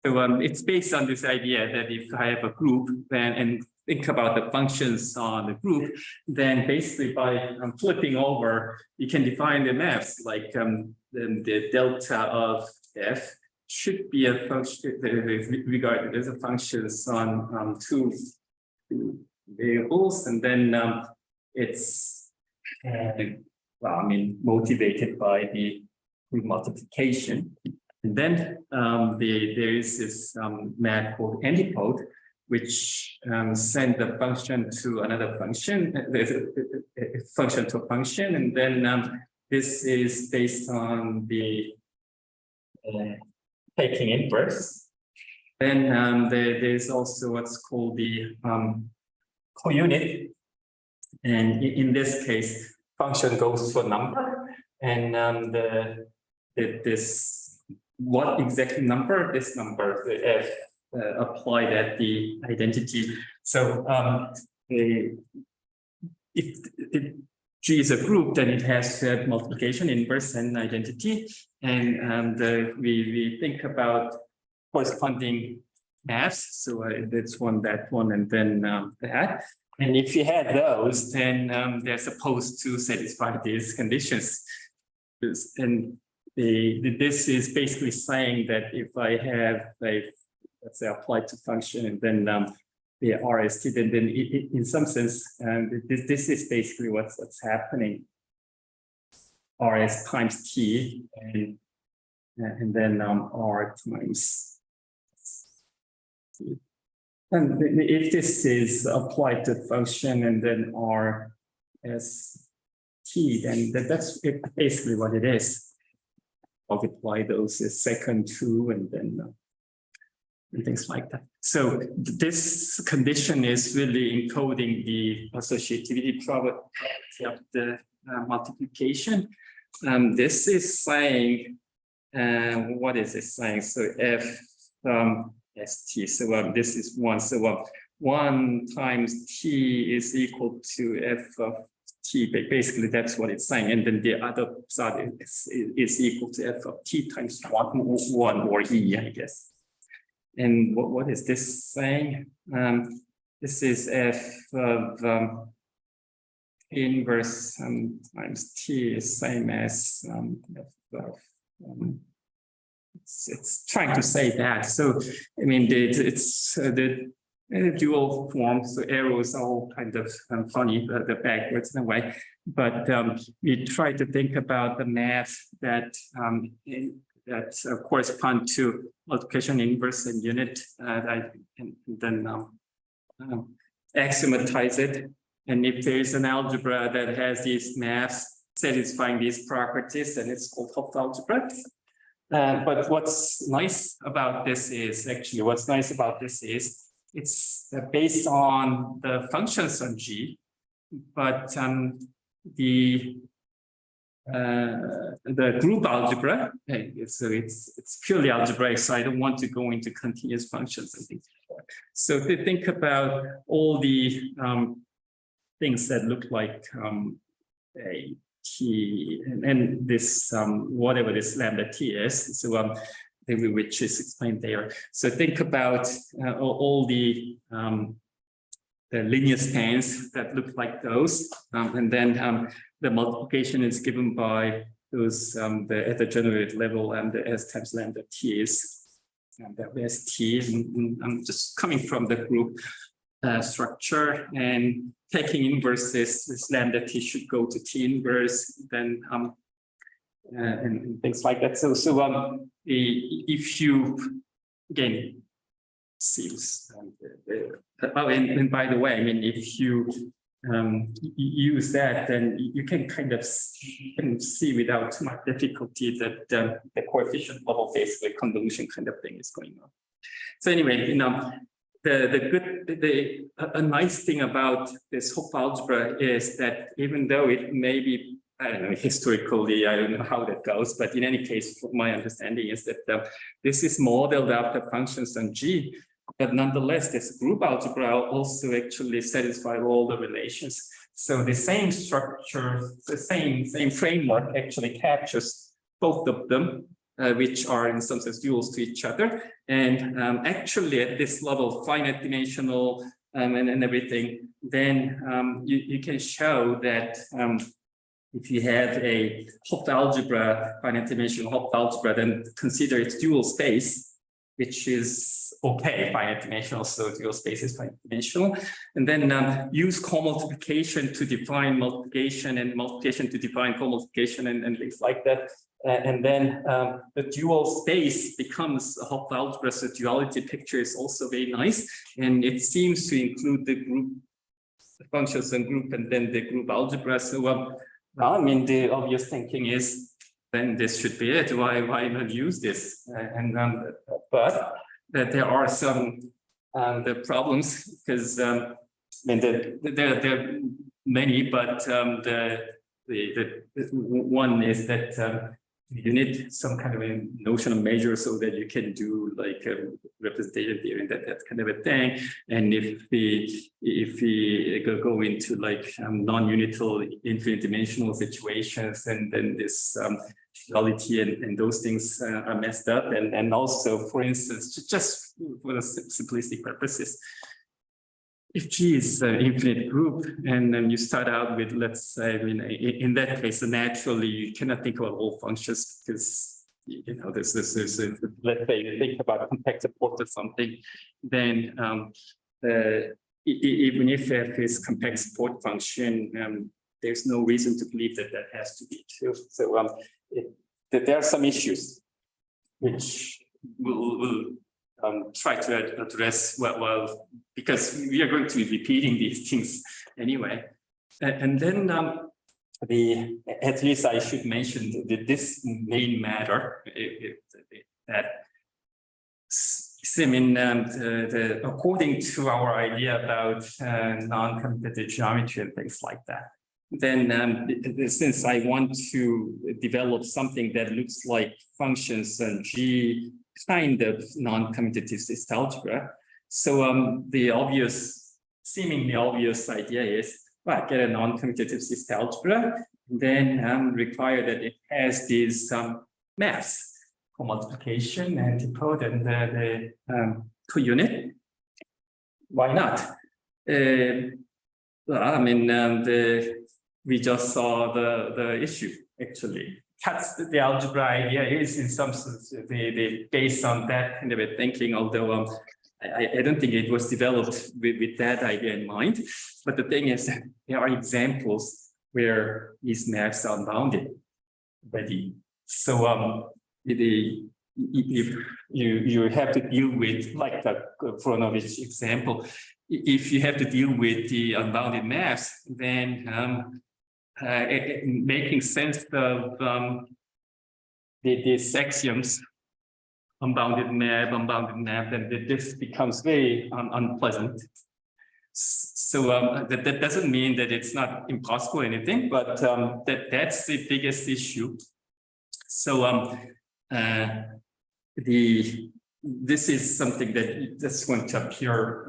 So it's based on this idea that if I have a group and think about the functions on the group, then basically by flipping over, you can define the maps like the delta of f should be a function regarded as a functions on two variables, and then it's well, I mean, motivated by the multiplication. And then there is this map called antipode, which send the function to another function, function to a function, and then this is based on the taking inverse. Then there's also what's called the co-unit, and in this case, function goes to a number, and this what exact number? This number, the f applied at the identity. So if G is a group, then it has multiplication, inverse, and identity. And we think about corresponding maps. So that's one, that one, and then that. And if you had those, then they're supposed to satisfy these conditions. And this is basically saying that if I have a, let's say, applied to function, and then the RST, then in some sense, this is basically what's happening. RS times T, and then R times T. And if this is applied to function and then R as T, then that's basically what it is. Multiply those as second two, and then and things like that. So this condition is really encoding the associativity property of the multiplication. This is saying, what is it saying? So F ST. So this is one. So 1 times T is equal to F of T. Basically, that's what it's saying. And then the other side is equal to F of T times 1 or E, I guess. And what is this saying? This is F of inverse times T is same as F of it's trying to say that. So I mean, it's the dual form. So arrows are all kind of funny, the backwards in a way. But we try to think about the math that correspond to multiplication, inverse, and unit. And then axiomatize it. And if there is an algebra that has these maths satisfying these properties, then it's called Hopf algebra. But what's nice about this is it's based on the functions on G, but the group algebra, so it's purely algebraic, so I don't want to go into continuous functions and things like that. So to think about all the things that look like a T and this whatever this lambda T is, so which is explained there. So think about all the linear spans that look like those, and then the multiplication is given by those at the generated level, and the S times lambda T is the ST. And I'm just coming from the group structure and taking inverses. This lambda T should go to T inverse, then and things like that. So if you again seems and by the way, I mean, if you use that, then you can kind of see without too much difficulty that the coefficient level basically convolution kind of thing is going on. So anyway, a nice thing about this Hopf algebra is that even though it may be, I don't know, historically, I don't know how that goes, but in any case, my understanding is that this is modeled after functions on G, but nonetheless, this group algebra also actually satisfies all the relations. So the same structure, the same framework actually captures both of them, which are in some sense duals to each other. And actually at this level, finite dimensional and everything, then you can show that if you have a Hopf algebra, finite dimensional Hopf algebra, then consider its dual space, which is okay, finite dimensional, so dual space is finite dimensional. And then use co-multiplication to define multiplication, and multiplication to define co-multiplication, and things like that. And then the dual space becomes a Hopf algebra, so duality picture is also very nice. And it seems to include the group, the functions and group, and then the group algebra. So I mean, the obvious thinking is, then this should be it. Why not use this? But there are some the problems, because I mean there are many, but the one is that you need some kind of a notional measure so that you can do like a representation theory and that kind of a thing. And if we go into like non-unital infinite dimensional situations, and then this duality and those things are messed up. And also, for instance, just for the simplistic purposes, if G is an infinite group, and then you start out with, let's say, I mean, in that case, naturally you cannot think about all functions because there's let's say you think about compact support or something, then even if F is compact support function, there's no reason to believe that has to be true. So there are some issues which we'll try to address well, because we are going to be repeating these things anyway. And then at least I should mention that this main matter that I mean, according to our idea about non-commutative geometry and things like that, then since I want to develop something that looks like functions and G kind of non-commutative cyst algebra, so the seemingly obvious idea is, well, get a non-commutative cyst algebra, then require that it has these maths, co-multiplication, antipode, and the co-unit. Why not? Well, I mean, we just saw the issue actually. That's the algebra idea is in some sense based on that kind of a thinking, although I don't think it was developed with that idea in mind. But the thing is, there are examples where these maths are bounded already. So if you have to deal with, like the Fronovich example, if you have to deal with the unbounded maths, then making sense of these axioms, unbounded map, then this becomes very unpleasant. So that doesn't mean that it's not impossible or anything, but that's the biggest issue. So this is something that's going to appear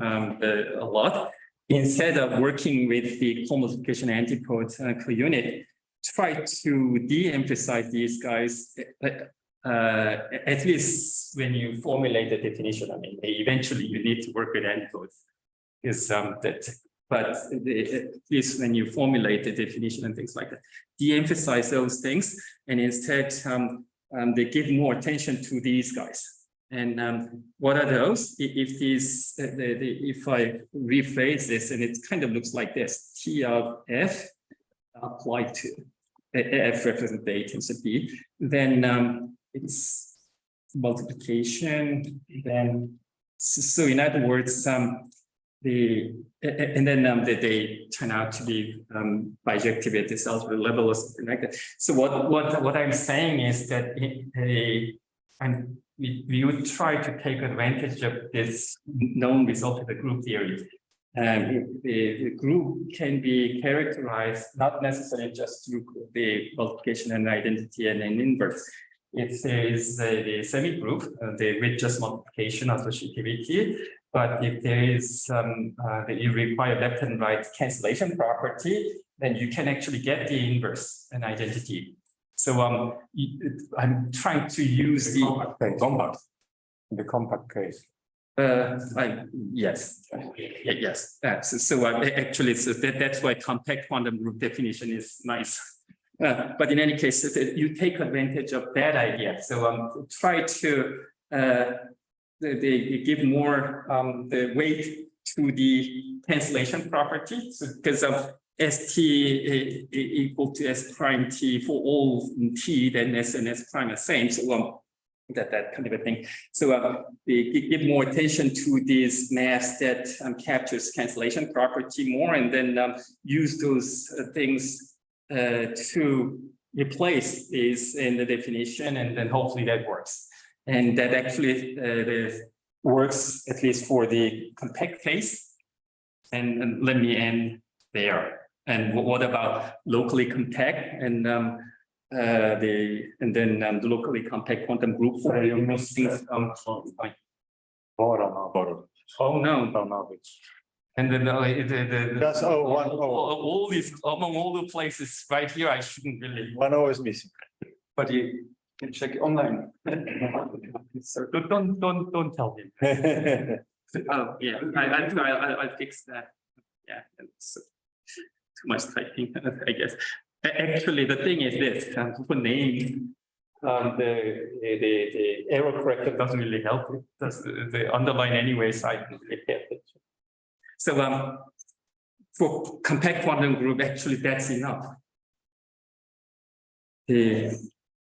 a lot. Instead of working with the co-multiplication antipode co-unit, try to de-emphasize these guys, at least when you formulate the definition. I mean, eventually you need to work with antipodes, but at least when you formulate the definition and things like that, de-emphasize those things, and instead they give more attention to these guys. And what are those? If I rephrase this, and it kind of looks like this: T of F applied to F represents the A tensor B, then it's multiplication. Then so in other words, they turn out to be bijective at this algebra level or something like that. So what I'm saying is that we would try to take advantage of this known result of the group theory. The group can be characterized not necessarily just through the multiplication and identity and an inverse. If there is the semi-group, with just multiplication associativity, but if there is you require left and right cancellation property, then you can actually get the inverse and identity. So I'm trying to use the compact. The compact case. Yes. Actually, that's why compact quantum group definition is nice. But in any case, you take advantage of that idea. So try to they give more the weight to the cancellation property, because ST equal to S prime T for all T, then S and S prime are same. So that kind of a thing. So they give more attention to these maths that captures cancellation property more, and then use those things to replace these in the definition, and then hopefully that works. And that actually works at least for the compact case. And let me end there. And what about locally compact? And and then the locally compact quantum group. Sorry, you missed things. Fine. Oh no! And then That's all these among all the places right here, I shouldn't really. 1 is missing. But you can check it online. So don't tell him. Oh yeah, I'll fix that. Yeah, it's too much typing, I guess. Actually, the thing is this: for name, the error corrector doesn't really help. It does the underline anyway, so I don't really pay attention. So for compact quantum group, actually that's enough. The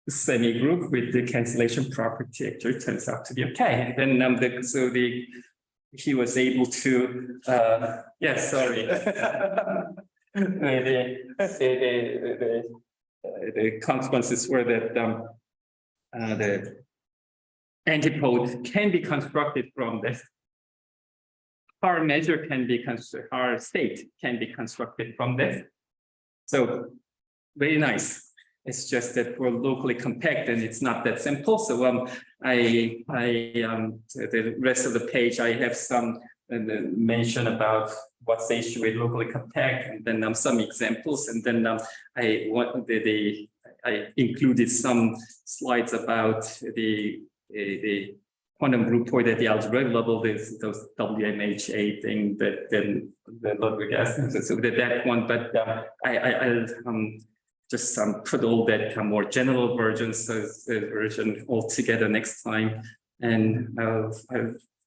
semi-group with the cancellation property actually turns out to be okay. And then he was able to sorry. The consequences were that the antipode can be constructed from this. Our measure can be constructed, our state can be constructed from this. So very nice. It's just that we're locally compact and it's not that simple. So the rest of the page, I have some mention about what's the issue with locally compact, and then some examples, and then I included some slides about the quantum groupoid at the algebraic level. There's those WMHA thing that then the Ludwig asked, so that one. But I'll just put all that more general versions version all together next time, and I'll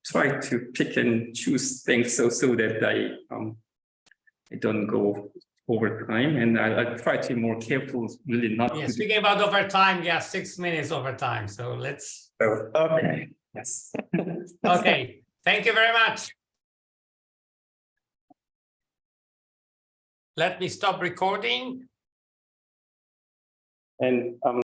try to pick and choose things so that I don't go over time, and I try to be more careful, really not. Yeah, speaking about overtime, yeah, 6 minutes overtime. So let's. Okay. Yes. Okay. Thank you very much. Let me stop recording. And